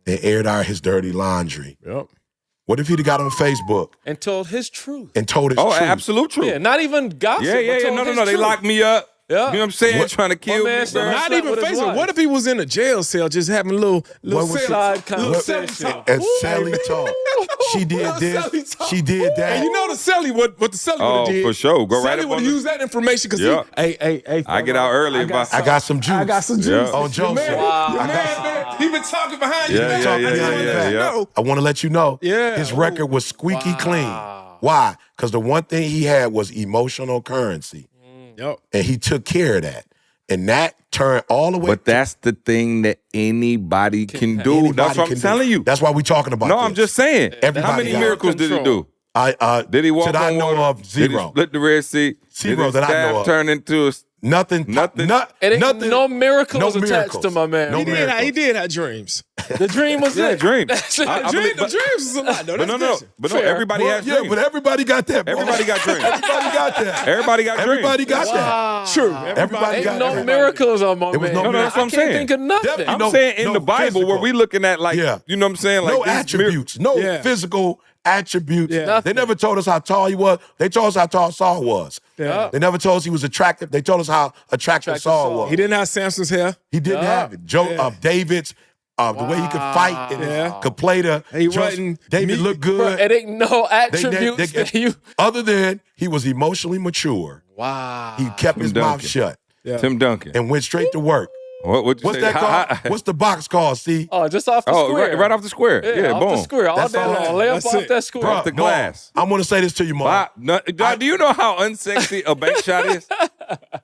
aired out his dirty laundry? Yep. What if he'd have got on Facebook And told his truth. and told his truth? Absolute truth. Yeah, not even gossip. Yeah. but told No. his They truth. locked me up. Yeah. You know what I'm saying? Trying to kill me, man bro. said Not slept even with his Facebook. wife. What if he was in a jail cell just having a little What was Side little conversation. celly talk? And Sally talk. She did Little this. Sally talk. She did that. And you know the Celly, what the Celly would Oh, have did? for sure. Go right Celly up would on have the- used that information because Yeah. hey, I get out early. I got some juice. I got some juice. Yeah. On Joseph. Your man, he been talking behind you. Yeah, man. yeah, I just yeah, wanted to yeah, let you yeah. know. I want to let you know. Yeah. His record was squeaky clean. Why? Because the one thing he had was emotional currency. Yep. And he took care of that. And that turned all the way. But that's the thing that anybody can do. Anybody That's what can I'm do. telling you. That's why we're talking about No, this. I'm just saying. Everybody How many got miracles did he do? Did he walk that I on know water? of, Did zero. he split the Red Sea? Zero Did his that I know staff of. turn into a... Nothing. Nothing. It ain't Nothing. no miracles No attached miracles. to my man. No He miracles. did have dreams. The dream was Yeah, it. dream. That's it. I The believe- dreams is a lot, though. But That's no. different. But no, Fair. everybody has Yeah, dreams. but everybody got that. Bro. Everybody got dreams. Everybody got that. Everybody got dreams. Everybody got that. True. Everybody Ain't got no everybody. miracles on my There was man. no that's what I'm I can't saying. think of nothing. Definitely I'm no- saying in no the Bible physical. where we looking at like, Yeah. you know what I'm saying? Like No these attributes. No Yeah. physical attributes. Yeah. They never told us how tall he was. They told us how tall Saul was. Yeah. They never told us he was attractive. They told us how attractive Saul was. He didn't have Samson's hair. He didn't have it. David's, the way he could fight and Yeah. could play the. He wasn't David meek. looked Bro, good. it ain't no attributes They- that you. Other than he was emotionally mature. Wow. He kept his mouth Duncan. shut Tim Duncan. and went straight to work. What'd you What's say? that called? What's the box called? See, Oh, just off the Oh, square. right off the square. Yeah, off boom. the square all That's day all. long. Lay up That's off it. that square. Off the glass. I'm gonna say this to you, Mom. Wow. No, do you know how unsexy a bank shot is?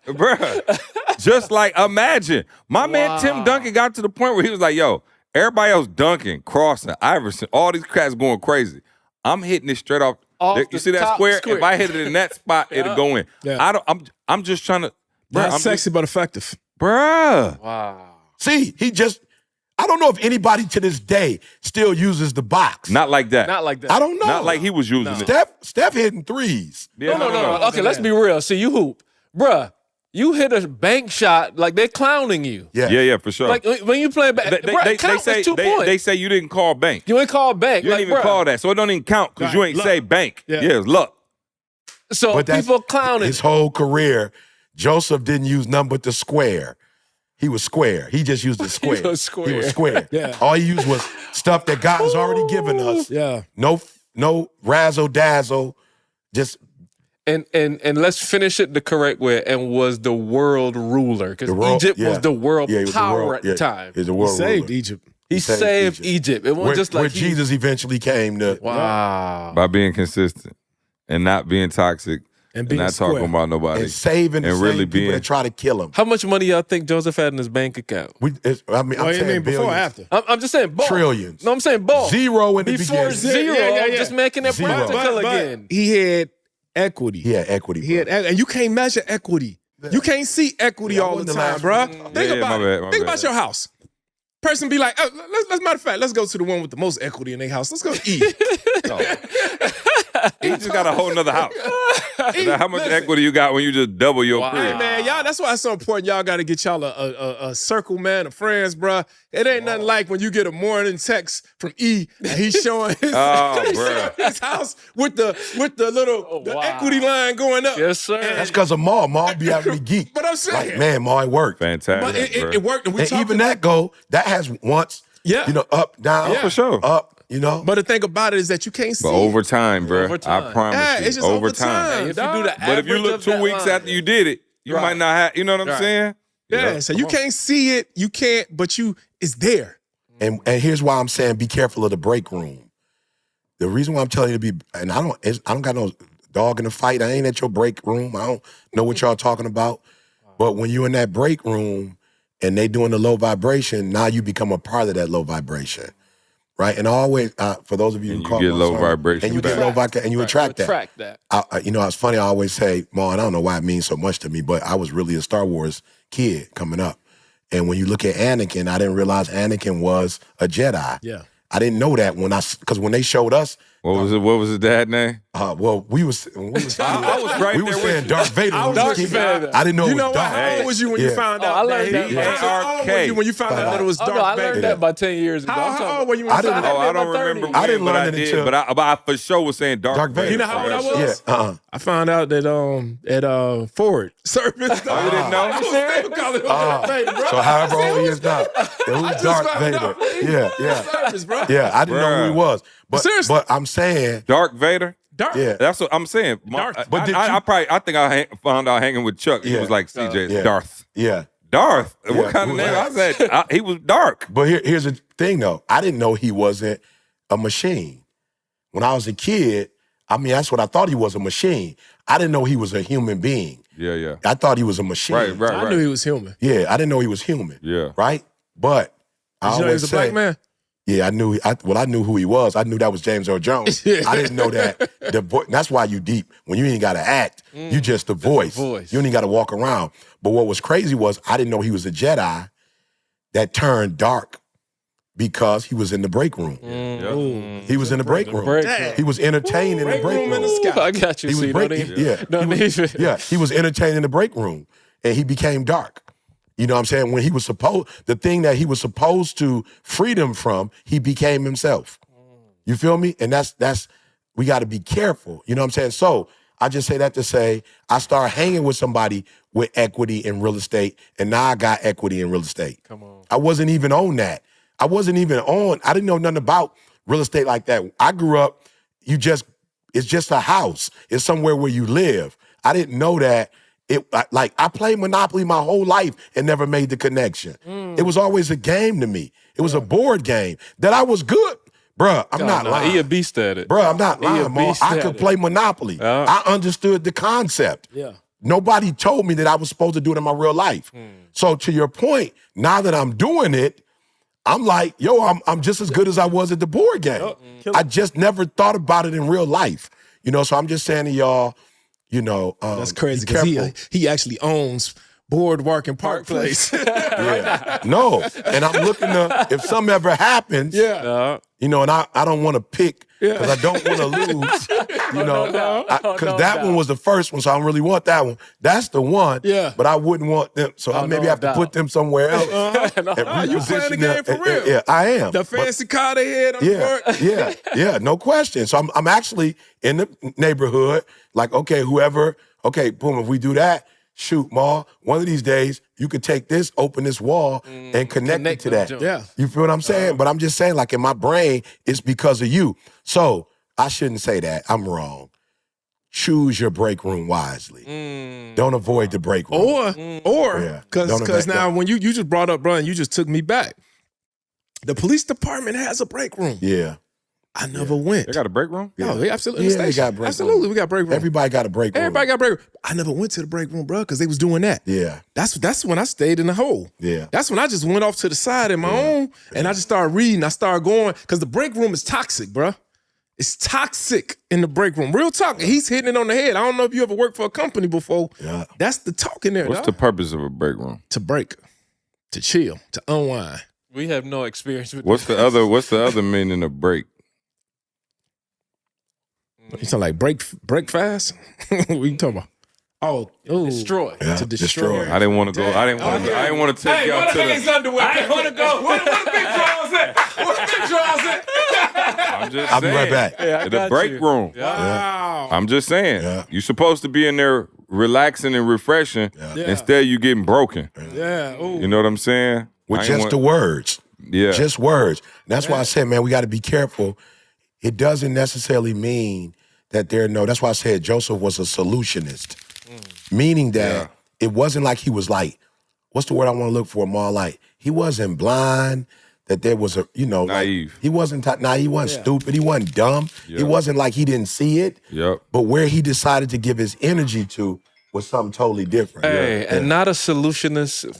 Bruh. Just like imagine. My man Tim Duncan got to the point where he was like, yo, everybody else dunking, crossing, Iverson, all these cats going crazy. I'm hitting it straight off. Off You the see that top square? square. If I hit it in that spot, it'll go in. Yeah. I'm just trying to Not I'm sexy, but effective. bruh. Wow. See, I don't know if anybody to this day still uses the box. Not like that. Not like that. I don't know. Not like he was using it. Steph hitting threes. Yeah, No. Okay, let's be real. See, you hoop. Bruh, you hit a bank shot like they're clowning you. Yeah, for sure. Like when you play back, they count say is 2 points. they say you didn't call bank. You ain't called bank. You like, didn't even bruh. call that, so it don't even count because you ain't Luck. say bank. Yeah. Yeah, it's luck. So But that's people clowning. his whole career. Joseph didn't use nothing but the square. He was square. He just used the square. was square. He was square. Yeah. All he used was stuff that God has already given us. Yeah. No razzle dazzle. Just And let's finish it the correct way. And was the world ruler because the world. Egypt yeah. was the world Yeah, he was the power world- at the yeah, time. He was the He world saved ruler. Egypt. He saved Egypt. It wasn't Where, just like where he- Jesus eventually came to. Wow. By being consistent and not being toxic And and being not talking square. about nobody. And saving the And same really people being- that try to kill him. How much money y'all think Joseph had in his bank account? I'm Well, you saying mean before or billions. after? I'm just saying ball. Trillions. No, I'm saying ball. Zero in the Before beginning. zero, Yeah. I'm just making it Zero. practical But again. he had equity. He had equity. He had, and you can't measure equity. You can't see equity Yeah, I all the wasn't the time, last bro. one. Think Yeah, about my it. bad, my Think bad. about your house. Person be like, oh, let's matter of fact, let's go to the one with the most equity in their house. Let's go E. He just got a whole nother house. How much equity you got when you just double your Wow. crib? Hey, man, y'all, that's why it's so important. Y'all got to get y'all a circle, man, of friends, bro. It ain't nothing like when you get a morning text from E and he's showing his, Oh, he's bruh. showing his house with the little the wow. equity line going up. Yes, sir. That's because of Maul. Maul be having me geek. But I'm saying, Like, man, Maul, it worked. Fantastic. but bruh. it worked. And we And talked even about- that has once, Yeah. up, down, Yeah. For sure. up, you know. But the thing about it is that you can't see. But over time, bruh. Over time. I promise Yeah, you. it's just over time. If you dog. do the But if you average look of 2 that weeks line- after you did it, you Right. might not have, you know what I'm Right. saying? Yeah, so you can't see it, you can't, but it's there. And here's why I'm saying be careful of the break room. The reason why I'm telling you to be, and I don't got no dog in the fight. I ain't at your break room. I don't know what y'all talking about. But when you in that break room and they doing the low vibration, now you become a part of that low vibration, right? And always, for those of you And who you call get my low son, vibration and you get back. low vibration, and you attract that. Track that. It's funny. I always say, Ma, and I don't know why it means so much to me, but I was really a Star Wars kid coming up, And when you look at Anakin, I didn't realize Anakin was a Jedi. Yeah. I didn't know that because when they showed us, What was his dad's name? well, we was I was right we there was with saying you. Darth Vader. I was when we Darth was kids. Vader. I didn't know You it know was what? Darth. How old was you when you Yeah. found Oh, out? I learned that. How old were you when you found out that it was Oh, Darth no, I Vader? learned that about 10 years ago. How old were you when I you didn't found know. out? I don't about 30. remember I didn't when, learn but it I did. until- But I for sure was saying Darth Vader. You know how old I was? Yeah. I found out that at Ford service. Oh, you didn't know? I still call it Darth Vader, bro. So however old he is now, who's just Darth found Vader? out. Yeah. Service, bro. Yeah, I didn't know who he was. Seriously. But I'm saying, Dark Vader? Darth. yeah. That's what I'm saying. Darth. But did I think I found out hanging with Chuck. He Yeah. was like, CJ, it's Yeah. Darth. Yeah. Darth? Yeah, What kind of who name? was I said, he was dark. But here's the thing, though. I didn't know he wasn't a machine. When I was a kid, I mean, that's what I thought he was, a machine. I didn't know he was a human being. Yeah. I thought he was a machine. Right. I knew he was human. Yeah, I didn't know he was human. Yeah. Right? But I Did you know he always was a black say, man? yeah, I knew. I knew who he was. I knew that was James Earl Jones. I didn't know that. That's why you deep. When you ain't got to act, you just the voice. voice. You ain't got to walk around. But what was crazy was I didn't know he was a Jedi that turned dark because he was in the break room. He was in the break room. break room. He was entertained in the break room. in the sky. I got you. He was See, breaking. He was entertained in the break room, and he became dark. You know what I'm saying? When he was the thing that he was supposed to free them from, he became himself. You feel me? And that's we got to be careful. You know what I'm saying? So I just say that to say I started hanging with somebody with equity in real estate, and now I got equity in real estate. Come on. I wasn't even on that. I didn't know nothing about real estate like that. I grew up, it's just a house. It's somewhere where you live. I didn't know that. I played Monopoly my whole life and never made the connection. It was always a game to me. It was a board game that I was good. Bruh, I'm not lying. He a beast at it. Bruh, I'm not He a lying, Mo. beast I at could it. play Monopoly. I understood the concept. Yeah. Nobody told me that I was supposed to do it in my real life. So to your point, now that I'm doing it, I'm like, I'm just as good as I was at the board game. I just never thought about it in real life. You know, so I'm just saying to y'all, That's crazy be because careful. he actually owns Boardwalk and Park Place. Yeah. No. And I'm looking to, if something ever happens, and I don't want to pick because I don't want to lose, because that one was the first one, so I don't really want that one. That's the one, but I wouldn't want them, so I maybe have to put them somewhere else. And You playing the reposition game them. for real. Yeah, I am. The fancy car they had on the board. Yeah, no question. So I'm actually in the neighborhood, like, boom, if we do that, shoot, Ma, one of these days, you could take this, open this wall, and connect it to that. Yeah. You feel what I'm saying? But I'm just saying, like, in my brain, it's because of you. So I shouldn't say that. I'm wrong. Choose your break room wisely. Don't avoid the break room. Or, Yeah. because Don't now when you just brought up, bro, and you just took me back. The police department has a break room. Yeah. I never went. They got a break room? No, they absolutely. Yeah, they got break room. Absolutely, we got break room. Everybody got a break room. Everybody got break room. I never went to the break room, bro, because they was doing that. Yeah. That's when I stayed in the hole. Yeah. That's when I just went off to the side in my own, and I just started reading. I started going, because the break room is toxic, bro. It's toxic in the break room. Real talk. He's hitting it on the head. I don't know if you ever worked for a company before. Yeah. That's the talk in there, What's dog. the purpose of a break room? To break, to chill, to unwind. We have no experience with What's this. the other meaning of break? You talking like break fast? What you talking about? Oh, Destroy. Yeah, to destroy. I didn't want to go. I didn't want to take y'all to the. underwear. I ain't want to go. What big draws at? What big draws at? I'm just I'll be saying. right back. Yeah, I The got break you. room. Wow. I'm just saying. Yeah. You're supposed to be in there relaxing and refreshing. Instead, you getting broken. Yeah. Ooh. You know what I'm saying? With I ain't just want- the words. Yeah. Just words. And that's why I said, man, we got to be careful. It doesn't necessarily mean that that's why I said Joseph was a solutionist. Meaning that it wasn't like he was like, what's the word I want to look for more like? He wasn't blind, that there was Naive. Like, he wasn't he wasn't stupid, he wasn't dumb. Yep. It wasn't like he didn't see it. Yep. But where he decided to give his energy to was something totally different. Hey, and not a solutionist.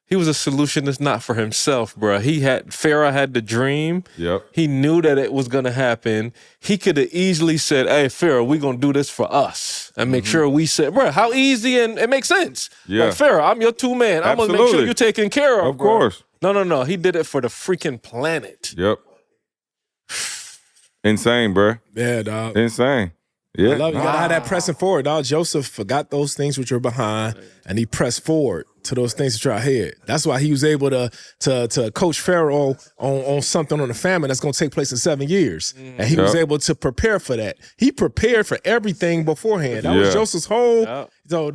He was a solutionist not for himself, bro. Farrah had the dream. Yep. He knew that it was gonna happen. He could have easily said, "Hey, Farrah, we gonna do this for us and make sure we said, bro, how easy and it makes sense." Yeah. Like, Farrah, I'm your two man. I'm gonna make sure Absolutely. you're taken care of. Of course. No. He did it for the freaking planet. Yep. Insane, bro. Yeah, dog. Insane. Yeah. I love it. You gotta have that pressing forward, dog. Joseph forgot those things which were behind, and he pressed forward to those things that are ahead. That's why he was able to coach Pharaoh on something on the famine that's gonna take place in 7 years. And he was able to prepare for that. He prepared for everything beforehand. That was Joseph's whole. So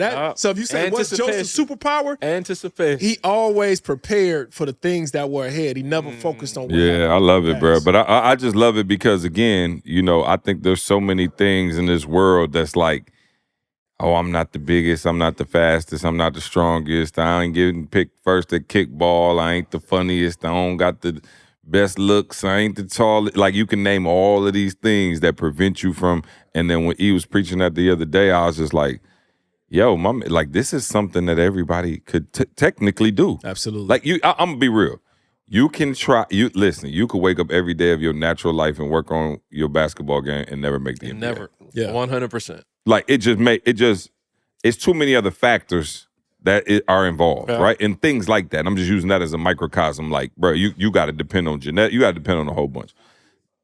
if you say what's Joseph's superpower? Anticipation. He always prepared for the things that were ahead. He never focused on what happened. I love it, bro. But I just love it because, again, you know, I think there's so many things in this world that's like, oh, I'm not the biggest, I'm not the fastest, I'm not the strongest, I ain't getting picked first at kickball, I ain't the funniest, I don't got the best looks, I ain't the tallest. Like, you can name all of these things that prevent you from, and then when he was preaching that the other day, I was just like, yo, like, this is something that everybody could technically do. Absolutely. Like, I'm gonna be real. You can try, you could wake up every day of your natural life and work on your basketball game and never make the NBA. Never. Yeah. 100%. Like, it's too many other factors that are involved, right? And things like that. I'm just using that as a microcosm. Like, bro, you got to depend on Jeanette. You got to depend on a whole bunch.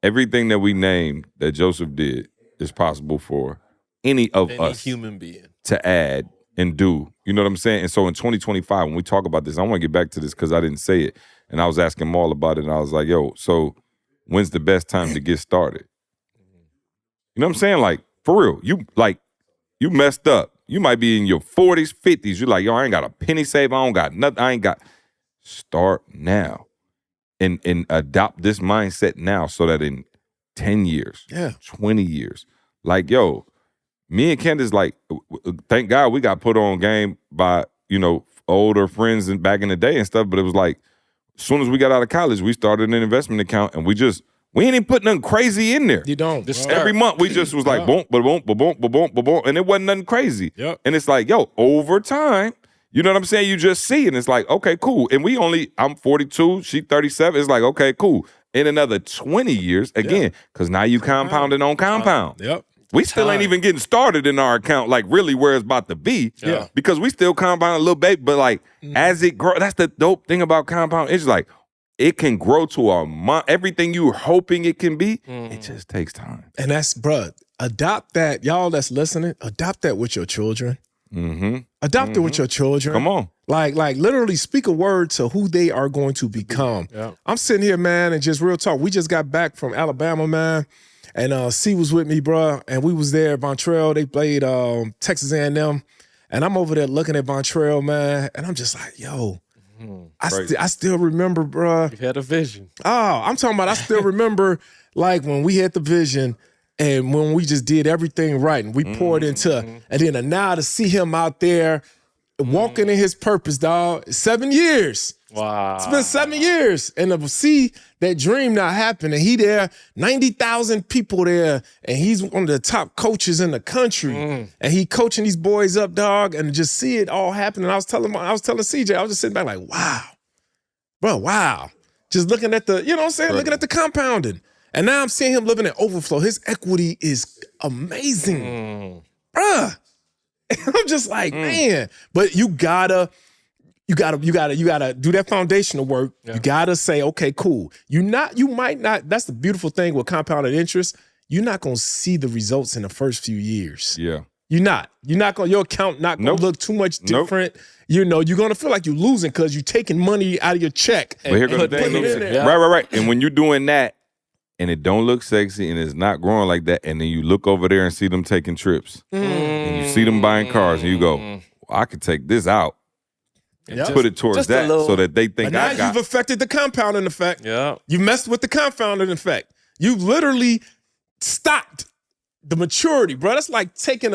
Everything that we named that Joseph did is possible for any of us human being to add and do. You know what I'm saying? And so in 2025, when we talk about this, I want to get back to this because I didn't say it. And I was asking Maul about it, and I was like, yo, so when's the best time to get started? You know what I'm saying? Like, for real, you messed up. You might be in your 40s, 50s. You're like, yo, I ain't got a penny saved. I don't got nothing. Start now and adopt this mindset now so that in 10 years, 20 years, like, yo, me and Candace, like, thank God we got put on game by, you know, older friends and back in the day and stuff. But it was like, as soon as we got out of college, we started an investment account and we ain't even put nothing crazy in there. You don't. Every month we just was like boom, ba-boom, ba-boom, ba-boom, ba-boom, and it wasn't nothing crazy. Yep. And it's like, yo, over time, you know what I'm saying? You just see, and it's like, okay, cool. And I'm 42, she 37. It's like, okay, cool. In another 20 years, again, because now you compounding on compound. Yep. We still ain't even getting started in our account, like really where it's about to be. Yeah. Because we still compound a little bit, but like as it grows, that's the dope thing about compound. It's like it can grow to everything you're hoping it can be. It just takes time. And that's, bruh, adopt that. Y'all that's listening, adopt that with your children. Adopt it with your children. Come on. Like literally speak a word to who they are going to become. Yeah. I'm sitting here, man, and just real talk. We just got back from Alabama, man. And C was with me, bruh, and we was there at Vontrell. They played Texas A&M, and I'm over there looking at Vontrell, man, and I'm just like, yo, I still remember, bruh. You had a vision. Oh, I'm talking about I still remember, like, when we had the vision and when we just did everything right and we poured into, and then now to see him out there walking in his purpose, dog, 7 years. Wow. It's been 7 years. And to see that dream not happen, and he there, 90,000 people there, and he's one of the top coaches in the country. And he coaching these boys up, dog, and just see it all happen. And I was telling CJ, I was just sitting back like, wow. Bro, wow. Just looking at the, you know what I'm saying? Looking at the compounding. And now I'm seeing him living in overflow. His equity is amazing. Bruh. I'm just like, man. But you gotta do that foundational work. Yeah. You gotta say, okay, cool. You might not, that's the beautiful thing with compounded interest. You're not gonna see the results in the first few years. Yeah. You're not gonna, your account not gonna look too much different. You know, you're gonna feel like you're losing because you're taking money out of your check. But here goes the thing. Right. And when you're doing that and it don't look sexy and it's not growing like that, and then you look over there and see them taking trips and you see them buying cars and you go, well, I could take this out and put it towards that so that they think I got. Now you've affected the compounding effect. Yeah. You messed with the compounding effect. You've literally stopped the maturity, bro. That's like taking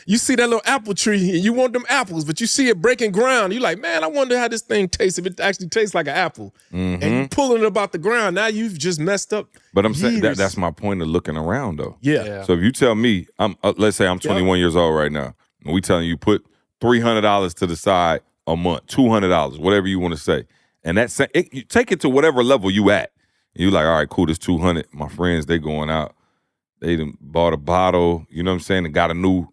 you see that little apple tree and you want them apples, but you see it breaking ground. You're like, man, I wonder how this thing tastes, if it actually tastes like an apple. And you pulling it about the ground. Now you've just messed up. But I'm saying that's my point of looking around, though. Yeah. So if you tell me, let's say I'm 21 years old right now, and we telling you put $300 to the side a month, $200, whatever you want to say. And you take it to whatever level you at. And you like, all right, cool, this $200. My friends, they going out. They done bought a bottle, you know what I'm saying, and got a new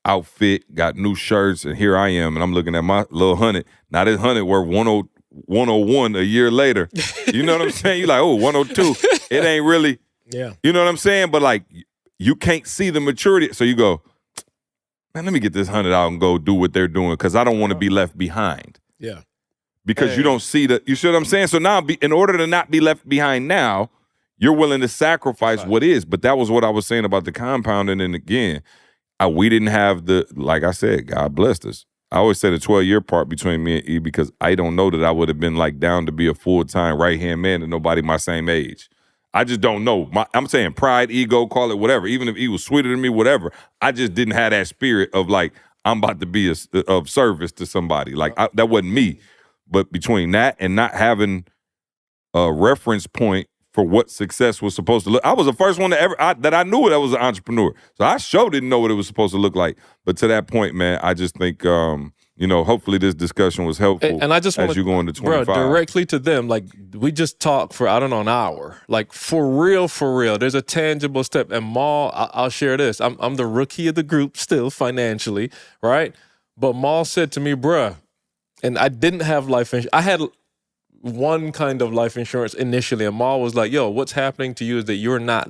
outfit, got new shirts, and here I am, and I'm looking at my little 100. Now this 100 worth 101 a year later. You know what I'm saying? You're like, oh, 102. It ain't really, you know what I'm saying? But like, you can't see the maturity. So you go, man, let me get this 100 out and go do what they're doing because I don't want to be left behind. Yeah. Because you don't see you see what I'm saying? So now, in order to not be left behind now, you're willing to sacrifice what is. But that was what I was saying about the compounding. And again, we didn't have like I said, God blessed us. I always say the 12-year part between me and E because I don't know that I would have been like down to be a full-time right-hand man to nobody my same age. I just don't know. I'm saying pride, ego, call it whatever. Even if E was sweeter than me, whatever. I just didn't have that spirit of like, I'm about to be of service to somebody. Like, that wasn't me. But between that and not having a reference point for what success was supposed to look. I was the first one that I knew that I was an entrepreneur. So I sure didn't know what it was supposed to look like. But to that point, man, I just think, hopefully this discussion was helpful and I just as you go into 25. Bro, directly to them, like we just talked for, I don't know, an hour. Like for real, there's a tangible step. And Maul, I'll share this. I'm the rookie of the group still financially, right? But Maul said to me, bruh, and I didn't have life insurance. I had one kind of life insurance initially, and Maul was like, yo, what's happening to you is that you're not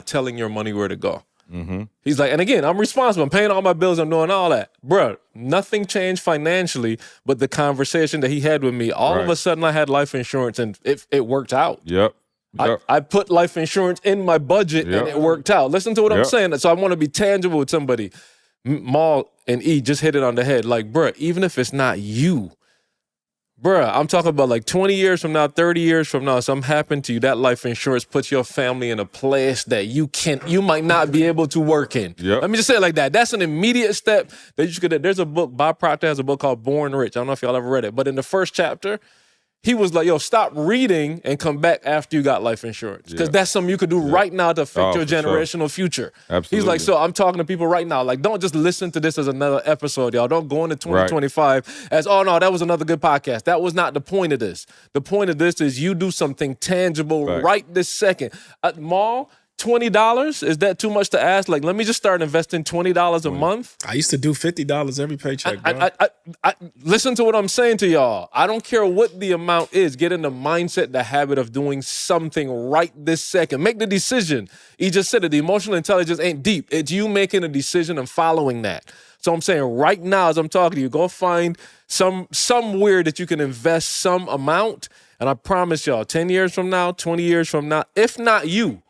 telling your money where to go. Mm-hmm. He's like, and again, I'm responsible. I'm paying all my bills. I'm doing all that. Bro, nothing changed financially, but the conversation that he had with me, all of a sudden I had life insurance and it worked out. Yep. I put life insurance in my budget and it worked out. Listen to what I'm saying. So I want to be tangible with somebody. Maul and E just hit it on the head. Like, bro, even if it's not you, bruh, I'm talking about like 20 years from now, 30 years from now, something happened to you, that life insurance puts your family in a place that you might not be able to work in. Yep. Let me just say it like that. That's an immediate step that you could. There's a book, Bob Proctor has a book called Born Rich. I don't know if y'all ever read it, but in the first chapter, he was like, yo, stop reading and come back after you got life insurance. Because that's something you could do right now to affect your generational future. Absolutely. He's like, so I'm talking to people right now. Like, don't just listen to this as another episode, y'all. Don't go into 2025 as, oh, no, that was another good podcast. That was not the point of this. The point of this is you do something tangible right this second. Maul, $20, is that too much to ask? Like, let me just start investing $20 a month. I used to do $50 every paycheck, bro. I listen to what I'm saying to y'all. I don't care what the amount is. Get in the mindset, the habit of doing something right this second. Make the decision. He just said it. The emotional intelligence ain't deep. It's you making a decision and following that. So I'm saying right now as I'm talking to you, go find somewhere that you can invest some amount. And I promise y'all, 10 years from now, 20 years from now, if not you,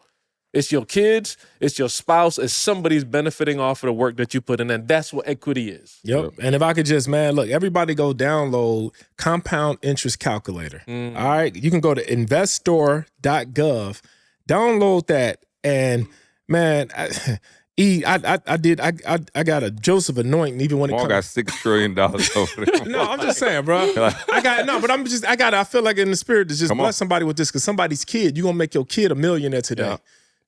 it's your kids, it's your spouse, it's somebody's benefiting off of the work that you put in, and that's what equity is. Yep. And if I could just, man, look, everybody go download Compound Interest Calculator. All right? You can go to investor.gov, download that, and man, I got a Joseph anointing even when it comes. I got $6 trillion over there. No, I'm just saying, bro. I feel like in the spirit to just bless somebody with this because somebody's kid, you're going to make your kid a millionaire today. Yeah.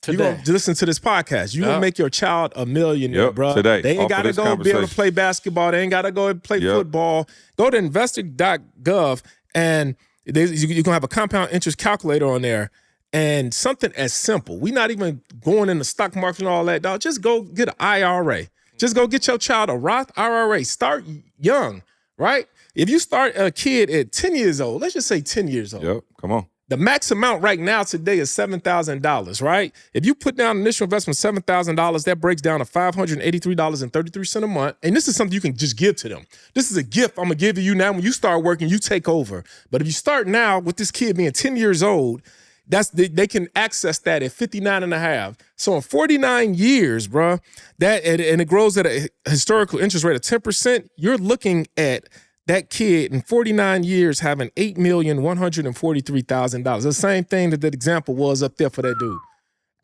You're going to listen to this podcast. You're going to make your child a millionaire, bro. Today. They ain't got to go be able to play basketball. They ain't got to go and play football. Go to investor.gov and you're going to have a compound interest calculator on there. And something as simple. We're not even going in the stock market and all that, dog. Just go get an IRA. Just go get your child a Roth IRA. Start young, right? If you start a kid at 10 years old, let's just say 10 years old. Yep, come on. The max amount right now today is $7,000, right? If you put down initial investment $7,000, that breaks down to $583.33 a month. And this is something you can just give to them. This is a gift I'm going to give to you now. When you start working, you take over. But if you start now with this kid being 10 years old, they can access that at 59 and a half. So in 49 years, bro, and it grows at a historical interest rate of 10%, you're looking at that kid in 49 years having $8,143,000. The same thing that example was up there for that dude.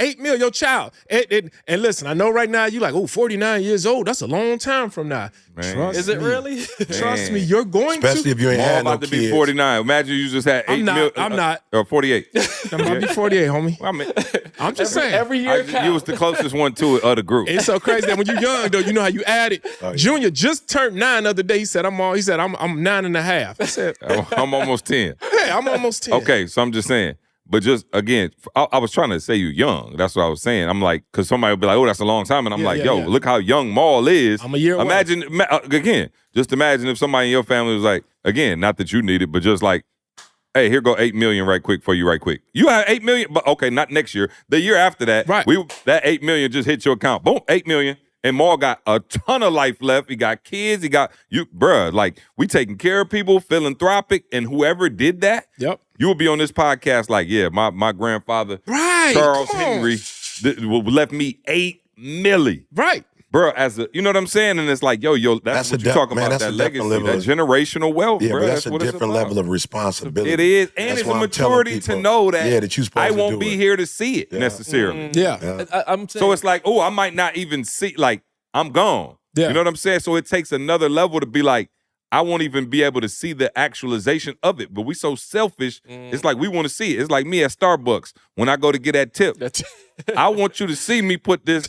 $8 million, your child. And listen, I know right now you like, 49 years old. That's a long time from now. Man. Trust Is it me. really? Trust me, you're going Especially if you ain't Maul had no about to be kids. 49. Imagine you just had 8 million. I'm not. Or 48. I'm about to be 48, homie. I mean, I'm just saying. Every year you was the closest one to it of the group. It's so crazy that when you're young, though, you know how you add it. Oh, yeah. Junior just turned 9 the other day. He said, I'm 9.5. I said, I'm almost 10. yeah, I'm almost 10. Okay, so I'm just saying. But just, again, I was trying to say you young. That's what I was saying. I'm like, because somebody would be like, oh, that's a long time. And I'm like, look how young Maul is. I'm a year away. Imagine, again, just imagine if somebody in your family was like, again, not that you need it, but just like, hey, here go 8 million right quick for you right quick. You have 8 million, but okay, not next year. The year after that, Right. That 8 million just hit your account. Boom, 8 million. And Maul got a ton of life left. He got kids. He got you, bruh. Like, we taking care of people, philanthropic, and whoever did that, Yep. you will be on this podcast like, yeah, my grandfather, Right. Charles Come on. Henry, left me 8 milli. Right. Bro, you know what I'm saying? And it's like, yo, that's what you're talking about, that's that a legacy, different that level generational wealth, Yeah, bro. but that's a what it's different about. level of responsibility. It is, and That's it's why a I'm telling maturity to people, know that, that you're supposed I to won't do be it. here to see it necessarily. Yeah. I'm saying, So it's like, oh, I might not even see, like, I'm gone. Yeah. You know what I'm saying? So it takes another level to be like, I won't even be able to see the actualization of it. But we so selfish, it's like we want to see it. It's like me at Starbucks when I go to get that tip. I want you to see me put this.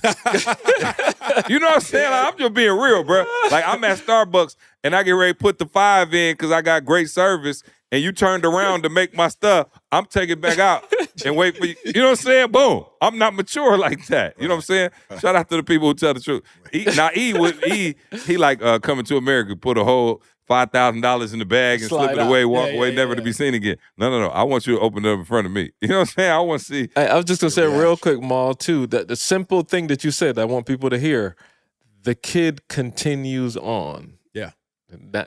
You know what I'm saying? Like, I'm just being real, bro. Like, I'm at Starbucks and I get ready to put the 5 in because I got great service. And you turned around to make my stuff, I'm taking it back out and wait for you. You know what I'm saying? Boom. I'm not mature like that. You know what I'm saying? Shout out to the people who tell the truth. He like Coming to America, put a whole $5,000 in the bag and Slide slip it out. away, walk Yeah, away, yeah, never yeah. to be seen again. No. I want you to open it up in front of me. You know what I'm saying? I want to see. Hey, I was just gonna say real quick, Maul, too, that the simple thing that you said, I want people to hear, the kid continues on. Yeah.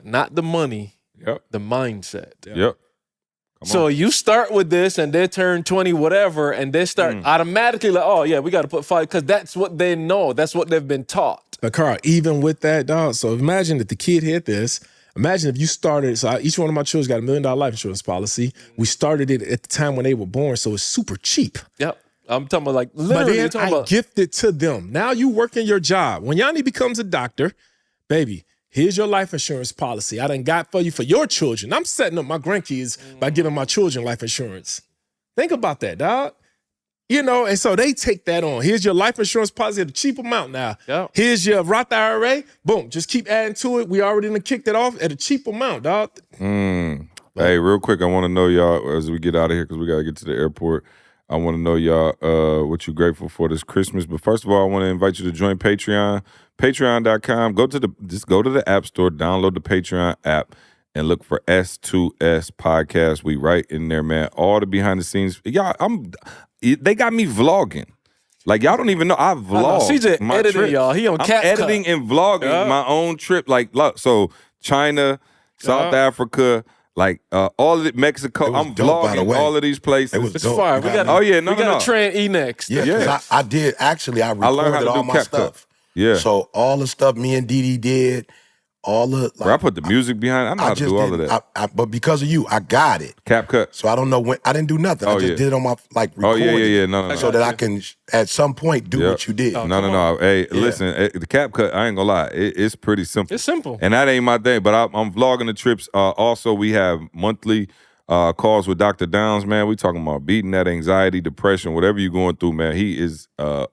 Not the money, Yep. the mindset. Yep. So you start with this and they turn 20, whatever, and they start automatically like, oh yeah, we got to put 5, because that's what they know. That's what they've been taught. But Carl, even with that, dog, so imagine if the kid hit this. Imagine if you started, each one of my children got $1 million life insurance policy. We started it at the time when they were born, so it's super cheap. Yep. I'm talking about like But literally. then I gift it to them. Now you working your job. When Yanni becomes a doctor, baby, here's your life insurance policy. I done got for you for your children. I'm setting up my grandkids by giving my children life insurance. Think about that, dog. You know, and so they take that on. Here's your life insurance policy at a cheap amount now. Yep. Here's your Roth IRA. Boom, just keep adding to it. We already done kicked it off at a cheap amount, dog. Hey, real quick, I want to know y'all as we get out of here because we got to get to the airport. I want to know y'all what you're grateful for this Christmas. But first of all, I want to invite you to join Patreon. Patreon.com. Just go to the App Store, download the Patreon app, and look for S2S podcast. We right in there, man. All the behind the scenes. Y'all, they got me vlogging. Like, y'all don't even know I vlog. CJ my editing, trips. y'all. He on I'm Cat editing Cut. and vlogging my own trip. Like, look, so China, South Africa, like all of it, Mexico. was I'm dope, by the vlogging way. all of these places. It was It's dope. fire. You We got got. me. Oh, yeah, no. We got to train E next. Yeah, 'cause I did. Actually, I learned how recorded to do all my CapCut. stuff. Yeah. So all the stuff me and Dee did, all the Bro, I put the music behind. I know how to do all of that. But because of you, I got it. CapCut. So I don't know when. I didn't do nothing. I Oh, just yeah. did it on my Oh, recording. yeah. No. So that I can at some point do Yep. what you did. No. Hey, listen, the CapCut, I ain't gonna lie, it's pretty simple. It's simple. And that ain't my thing, but I'm vlogging the trips. Also, we have monthly calls with Dr. Downs, man. We talking about beating that anxiety, depression, whatever you're going through, man. He is a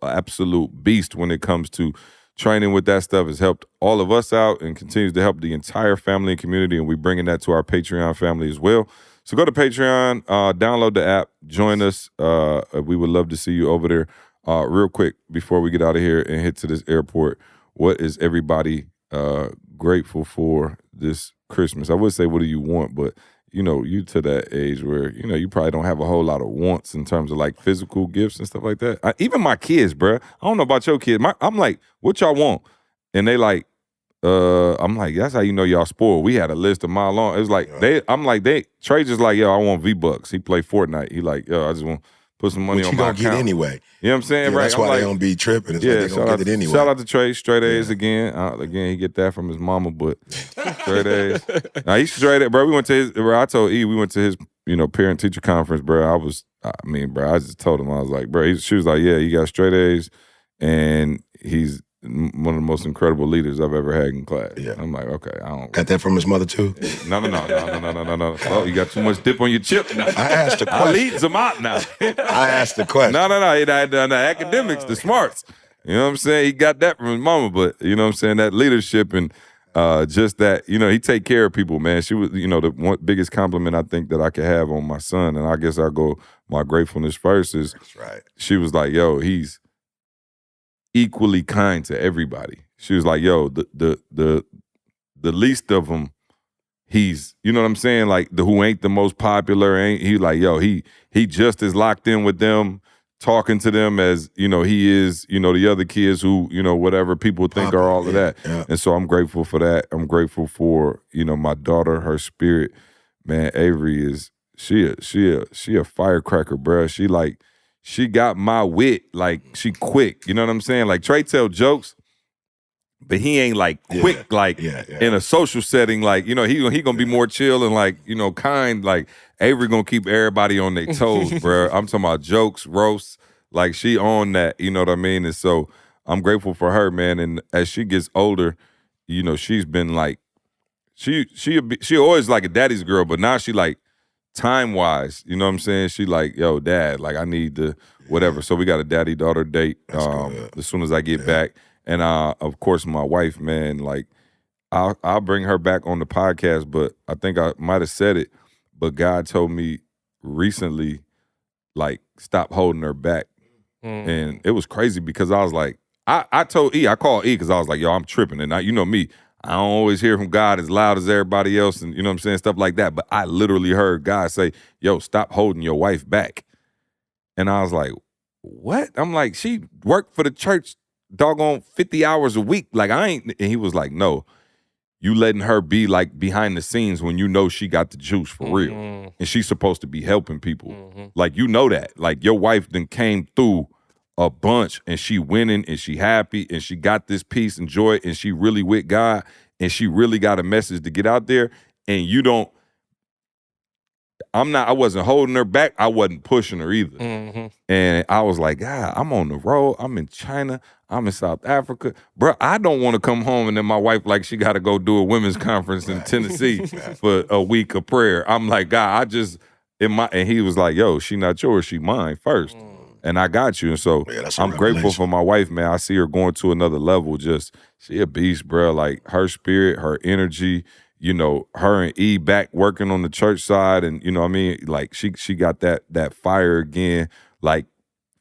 absolute beast when it comes to training with that stuff. Has helped all of us out and continues to help the entire family and community, and we're bringing that to our Patreon family as well. So go to Patreon, download the app, join us. We would love to see you over there. Real quick, before we get out of here and head to this airport, what is everybody grateful for this Christmas? I would say, what do you want? But, you know, you to that age where, you know, you probably don't have a whole lot of wants in terms of like physical gifts and stuff like that. Even my kids, bruh. I don't know about your kids. I'm like, what y'all want? And they like, I'm like, that's how you know y'all spoiled. We had a list of mile long. It was like, Trey just like, yo, I want V-Bucks. He play Fortnite. He like, yo, I just want to put some money What on you my gonna account. get anyway. You know what I'm saying? Yeah, Right. that's I'm why like, they don't be tripping. It's like they gonna get it anyway. Shout out to Trey. Straight A's again. Again, he get that from his mama, but straight A's. Now he's straight A, bro. We went to his. Bro, I told E we went to his. parent teacher conference, bro, I just told him, I was like, bro, she was like, yeah, he got straight A's and he's one of the most incredible leaders I've ever had in class. Yeah. I'm like, okay, I don't. Got that from his mother too? No. Oh, you got too much dip on your chip now. I asked the question. I lead them out now. I asked the question. No. The academics, the smarts. You know what I'm saying? He got that from his mama, but you know what I'm saying? That leadership and just that, he take care of people, man. She was, the biggest compliment I think that I could have on my son, and I guess I'll go my gratefulness first is, that's right. She was like, yo, he's equally kind to everybody. She was like, yo, the least of them, he's, you know what I'm saying? Like who ain't the most popular, he like, yo, he just as locked in with them, talking to them as, he is, the other kids who, whatever people think are all of that. Yeah. And so I'm grateful for that. I'm grateful for, my daughter, her spirit. Man, Avery is, she a firecracker, bruh. She got my wit, like she quick. You know what I'm saying? Like Trey tell jokes, but he ain't like quick, in a social setting. Like, he gonna be more chill and like, kind. Like Avery gonna keep everybody on their toes, bro. I'm talking about jokes, roasts. Like she on that, you know what I mean? And so I'm grateful for her, man. And as she gets older, she's been like, she always like a daddy's girl, but now she like, time-wise, you know what I'm saying? She like, yo, dad, like I need to whatever. So we got a daddy-daughter date as soon as I get back. And of course, my wife, man, like I'll bring her back on the podcast, but I think I might have said it, but God told me recently, like, stop holding her back. And it was crazy because I was like, I told I called E because I was like, yo, I'm tripping. And you know me, I don't always hear from God as loud as everybody else and, you know what I'm saying, stuff like that. But I literally heard God say, yo, stop holding your wife back. And I was like, what? I'm like, she worked for the church doggone 50 hours a week. Like, I ain't. And he was like, no, you letting her be like behind the scenes when you know she got the juice for real. And she's supposed to be helping people. Like, that. Like, your wife then came through a bunch and she winning and she happy and she got this peace and joy and she really with God and she really got a message to get out there and I wasn't holding her back. I wasn't pushing her either. And I was like, God, I'm on the road. I'm in China. I'm in South Africa. Bro, I don't want to come home and then my wife like she got to go do a women's conference in Tennessee for a week of prayer. I'm like, God, and he was like, yo, she not yours, she mine first. And I got you. And so I'm grateful for my wife, man. I see her going to another level. Just, she a beast, bro. Like, her spirit, her energy, her and E back working on the church side. And, you know what I mean? Like, she got that fire again, like,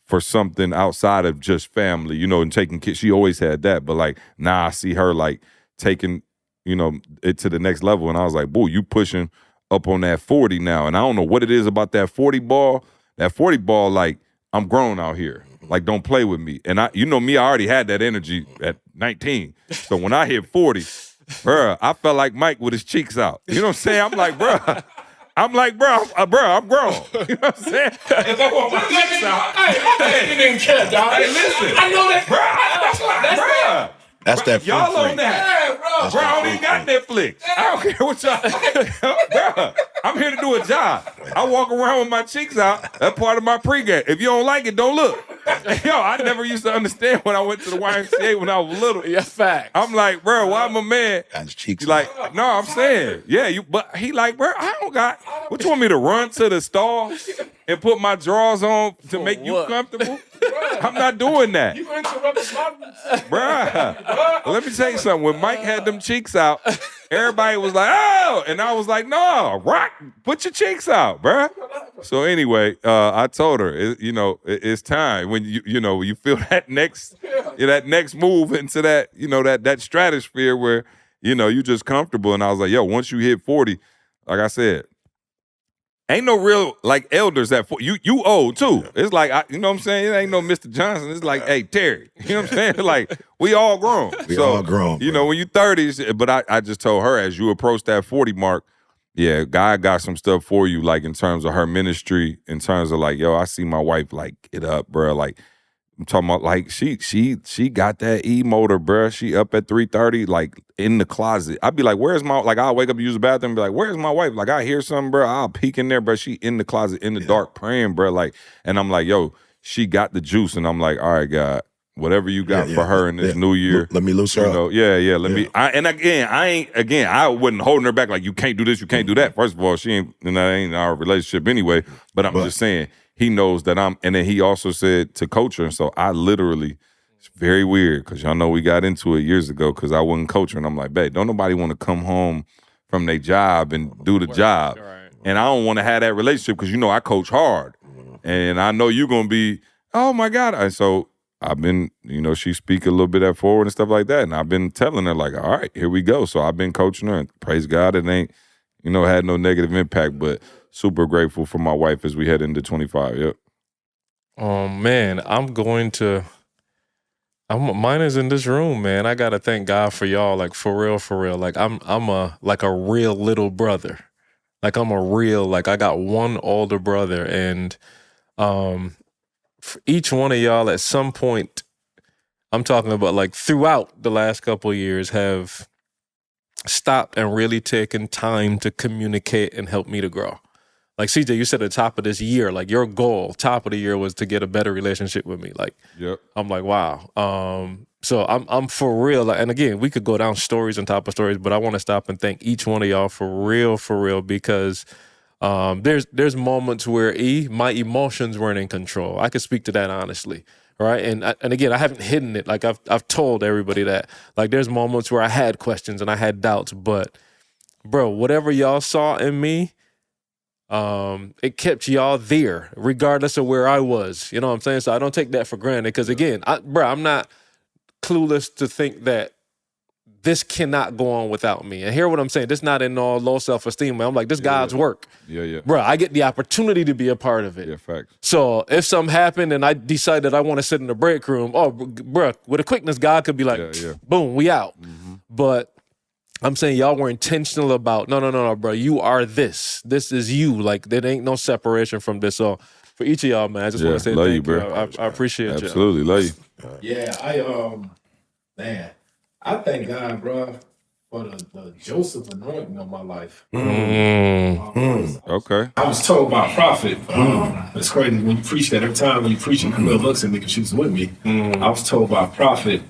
for something outside of just family, and taking kids. She always had that. But, like, now I see her, like, taking, it to the next level. And I was like, boy, you pushing up on that 40 now. And I don't know what it is about that 40 ball. That 40 ball, like, I'm grown out here. Like, don't play with me. And I already had that energy at 19. So when I hit 40, bruh, I felt like Mike with his cheeks out. You know what I'm saying? I'm like, bruh, I'm grown. You know what I'm saying? If I want my cheeks out. Hey, you didn't care, dog. Hey, listen. I know that. Bruh. That's that free y'all free. On that. That's bro, that I don't even got Netflix. I don't care what y'all. Bro, I'm here to do a job. I walk around with my cheeks out. That's part of my pregame. If you don't like it, don't look. Yo, I never used to understand when I went to the YMCA when I was little. Yeah, fact. I'm like, bro, why my man? Got his cheeks like, no, I'm saying, yeah, but he like, bro, I don't got. What you want me to run to the stall and put my drawers on to make you comfortable? I'm not doing that. You interrupted my bruh. Let me tell you something. When Mike had them cheeks out, everybody was like, oh, and I was like, no, rock, put your cheeks out, bruh. So anyway, I told her, it's time when you feel that next move into that, that stratosphere where, you just comfortable. And I was like, yo, once you hit 40, like I said, ain't no real, like, elders at 40. You old, too. It's like, you know what I'm saying? It ain't no Mr. Johnson. It's like, hey, Terry. You know what I'm saying? Like, we all grown. We all grown. When you 30s, but I just told her, as you approach that 40 mark, yeah, God got some stuff for you, like, in terms of her ministry, in terms of, like, yo, I see my wife, like, get up, bro. Like, I'm talking about like she got that e-motor, bruh. She up at 3:30, like in the closet. I'd be like, where's my, like I'll wake up, use the bathroom and be like, where's my wife? Like I hear something, bruh. I'll peek in there, bruh. She in the closet in the dark praying, bruh. Like, and I'm like, yo, she got the juice. And I'm like, all right, God, whatever you got for her in this new year. Let me loose her up. Let me. I wasn't holding her back like you can't do this, you can't do that. First of all, she ain't, and that ain't our relationship anyway. But I'm just saying, he knows that I'm, and then he also said to coach her. And so I literally, it's very weird because y'all know we got into it years ago because I wasn't coaching. I'm like, babe, don't nobody want to come home from their job and do the job. Right. And I don't want to have that relationship because I coach hard. And I know you're going to be, oh my God. And so I've been, she speak a little bit at forward and stuff like that. And I've been telling her like, all right, here we go. So I've been coaching her and praise God it ain't, had no negative impact. But super grateful for my wife as we head into 25. Yep. Man, mine is in this room, man. I gotta thank God for y'all, like for real. Like I'm a real little brother. Like I got one older brother, and for each one of y'all at some point, I'm talking about like throughout the last couple of years, have stopped and really taken time to communicate and help me to grow. Like CJ, you said at the top of this year, like your goal, top of the year, was to get a better relationship with me. Like, yep. I'm like, wow. So I'm for real. Like, and again, we could go down stories on top of stories, but I want to stop and thank each one of y'all for real, because there's moments where my emotions weren't in control. I could speak to that honestly, right? And again, I haven't hidden it. Like I've told everybody that. Like there's moments where I had questions and I had doubts, but bro, whatever y'all saw in me, it kept y'all there, regardless of where I was. You know what I'm saying? So I don't take that for granted. Because again, I'm not clueless to think that this cannot go on without me. And hear what I'm saying? This not in all low self-esteem. I'm like, this God's work. Yeah. Bro, I get the opportunity to be a part of it. Yeah, facts. So if something happened and I decide that I want to sit in the break room, bro, with a quickness, God could be like, boom, we out. Mm-hmm. But I'm saying y'all were intentional about, no, bro, you are this. This is you. Like, there ain't no separation from this. So for each of y'all, man, I just want to say thank you, bro. I appreciate you. Absolutely, love you. Yeah, I thank God, bro, for the Joseph anointing on my life. Okay. I was told by a prophet, it's crazy, when you preach that, every time when you preach, and Camille looks at me because she was with me, I was told by a prophet,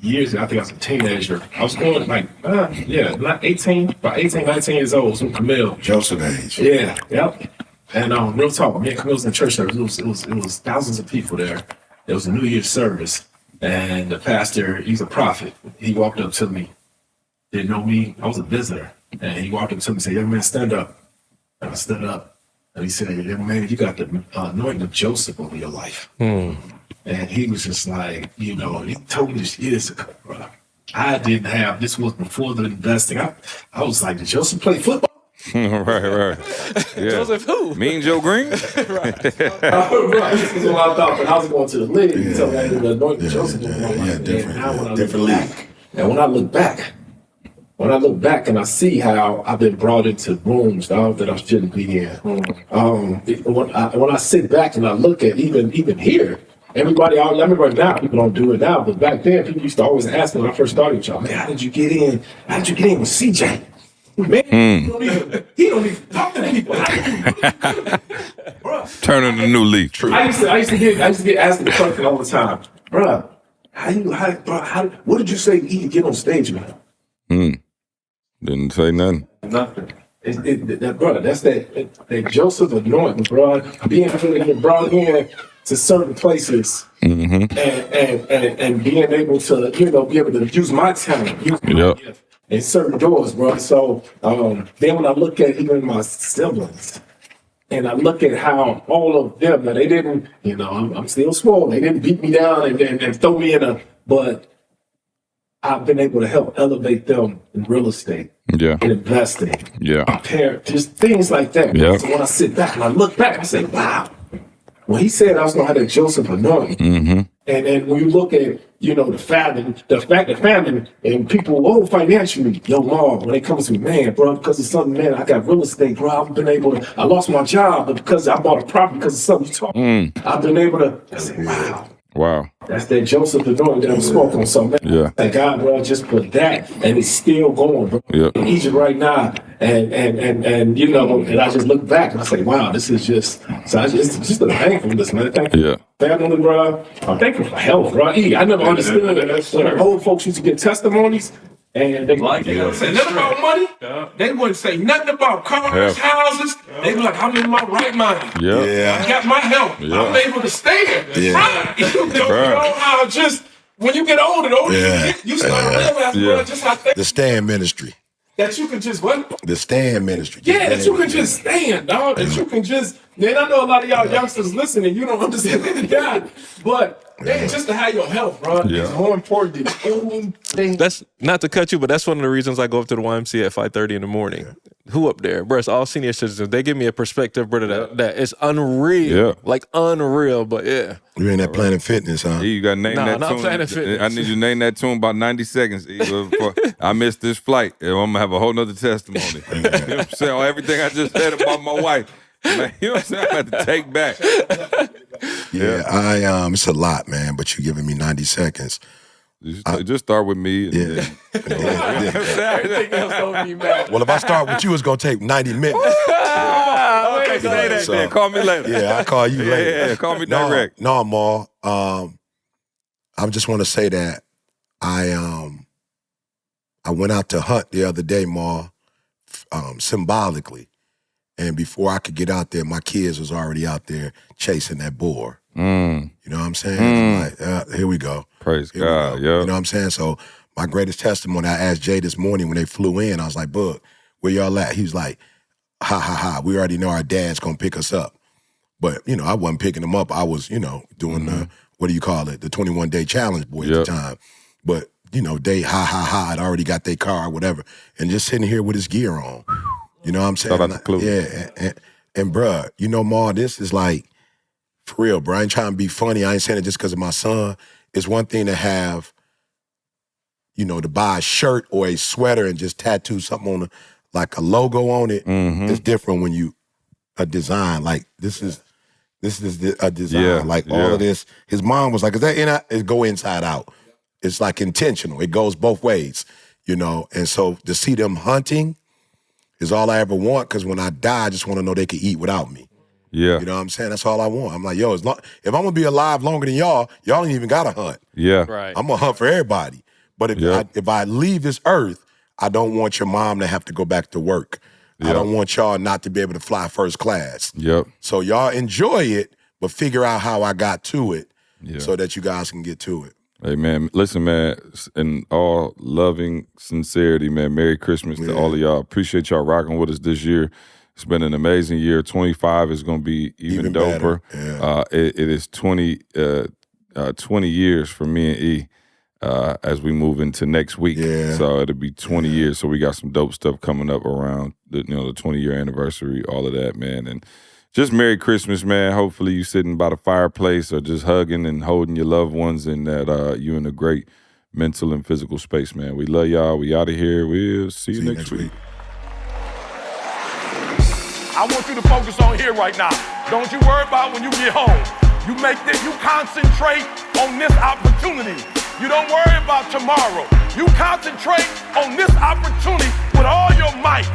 years ago, I think I was a teenager. I was going about 18, 19 years old. So Camille. Joseph age. Yeah, yep. And real talk, me and Camille was in church service. It was thousands of people there. It was a New Year's service. And the pastor, he's a prophet. He walked up to me. Didn't know me. I was a visitor. And he walked up to me and said, young man, stand up. And I stood up. And he said, young man, you got the anointing of Joseph over your life. And he was just like, he told me this years ago, bro. I didn't have, this was before the investing. I was like, did Joseph play football? Right. Yeah. Joseph who? Mean Joe Green? Right. This is what I thought. When I was going to the league, he told me I didn't anoint Joseph. Different league. And when I look back and I see how I've been brought into rooms that I shouldn't be in. When I sit back and I look at even here, everybody, I remember now, people don't do it now, but back then, people used to always ask me when I first started with y'all, man, how did you get in? How did you get in with CJ? Man, he don't even talk to people. Turning a new leaf. True. I used to get asked the question all the time, bro. What did you say to even get on stage, man? Didn't say nothing. Nothing. Brother, that's that Joseph anointing, bro. Being brought in to certain places, and being able to, be able to use my talent, use my gift in certain doors, bro. So then when I look at even my siblings, and I look at how all of them, now they didn't, I'm still small. They didn't beat me down and throw me but I've been able to help elevate them in real estate, in investing, just things like that. Yeah. So when I sit back and I look back, I say, wow. When he said I was going to have that Joseph anointing, and then when you look at, the famine, and people, financially, mom, when it comes to me, man, bro, because of something, man, I got real estate, bro, I've been able to, I lost my job, but because I bought a property because of something you taught me, I've been able to, I say, wow. Wow. That's that Joseph anointing that I'm smoking on something. Yeah. Thank God, bro, just put that, and it's still going, bro. Yeah. In Egypt right now, and you know, and I just look back and I say, wow, this is just, so it's just a thankfulness, man. Thank you. Yeah. Family, bro. I'm thankful for health, bro. I never understood when old folks used to get testimonies. And they wouldn't say nothing about money. They wouldn't say nothing about cars, houses. They be like, I'm in my right mind. I got my health. I'm able to stand. Right. You don't know how just, when you get older, the older you get, you start realizing, bro, just how The stand ministry. that you can just, what? The stand ministry. Yeah, that you can just stand, dog. That you can just, man, I know a lot of y'all youngsters listening, you don't understand God, but man, just to have your health, bro, is more important than anything. That's not to cut you, but that's one of the reasons I go up to the YMCA at 5:30 in the morning. Who up there, bro? It's all senior citizens. They give me a perspective, brother, that is unreal, like unreal. But yeah, You're in that Planet Fitness, huh? You got to name that not tune. Planet Fitness. I need you to name that tune about 90 seconds. I missed this flight. I'm going to have a whole nother testimony. You know what I'm saying? Everything I just said about my wife. Man, you know what I'm saying? I have to take back. Yeah, it's a lot, man, but you're giving me 90 seconds. Just start with me. everything else don't be mad. Well, if I start with you, it's going to take 90 minutes. Okay, say that then. Call me later. Yeah, I'll call you later. Yeah, call me direct. No, Ma. I just want to say that I went out to hunt the other day, Ma, symbolically. And before I could get out there, my kids was already out there chasing that boar. You know what I'm saying? I'm like, here we go. Praise God, yeah. You know what I'm saying? So my greatest testimony, I asked Jay this morning when they flew in, I was like, Bug, where y'all at? He was like, ha, ha, ha, we already know our dad's going to pick us up. But, you know, I wasn't picking them up. I was, you know, doing the, what do you call it, the 21-day challenge boy at the time. But, you know, they, ha, ha, ha, had already got their car or whatever. And just sitting here with his gear on. You know what I'm saying? Shout out to Clue. Yeah, and bruh, you know, Ma, this is like, for real, bro. I ain't trying to be funny. I ain't saying it just because of my son. It's one thing to have, you know, to buy a shirt or a sweater and just tattoo something on like a logo on it. It's different when you, a design, like this is a design. All of this. His mom was like, is that in? It go inside out. It's like intentional. It goes both ways, you know? And so to see them hunting is all I ever want, because when I die, I just want to know they can eat without me. Yeah. You know what I'm saying? That's all I want. I'm like, yo, if I'm going to be alive longer than y'all ain't even got to hunt. Yeah. Right. I'm going to hunt for everybody. But if I leave this earth, I don't want your mom to have to go back to work. I don't want y'all not to be able to fly first class. Yep. So y'all enjoy it, but figure out how I got to it so that you guys can get to it. Hey, man, listen, man, in all loving sincerity, man, Merry Christmas to all of y'all. Appreciate y'all rocking with us this year. It's been an amazing year. 25 is going to be even doper. Yeah. It is 20 years for me and E as we move into next week. Yeah. So it'll be 20 years. So we got some dope stuff coming up around the 20-year anniversary, all of that, man. And just Merry Christmas, man. Hopefully you sitting by the fireplace or just hugging and holding your loved ones, and that you in a great mental and physical space, man. We love y'all. We out of here. We'll see you next week. I want you to focus on here right now. Don't you worry about when you get home. You concentrate on this opportunity. You don't worry about tomorrow. You concentrate on this opportunity with all your might,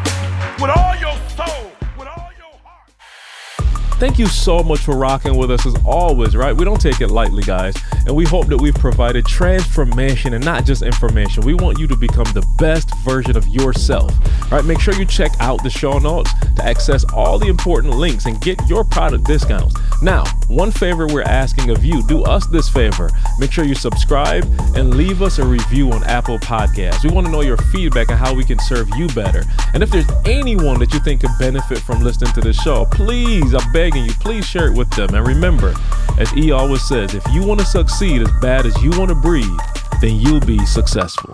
with all your soul, with all your heart. Thank you so much for rocking with us as always, right? We don't take it lightly, guys. And we hope that we've provided transformation and not just information. We want you to become the best version of yourself, right? Make sure you check out the show notes to access all the important links and get your product discounts. Now, one favor we're asking of you, do us this favor. Make sure you subscribe and leave us a review on Apple Podcasts. We want to know your feedback on how we can serve you better. And if there's anyone that you think could benefit from listening to this show, please, I'm begging you, please share it with them. And remember, as E always says, if you want to succeed as bad as you want to breathe, then you'll be successful.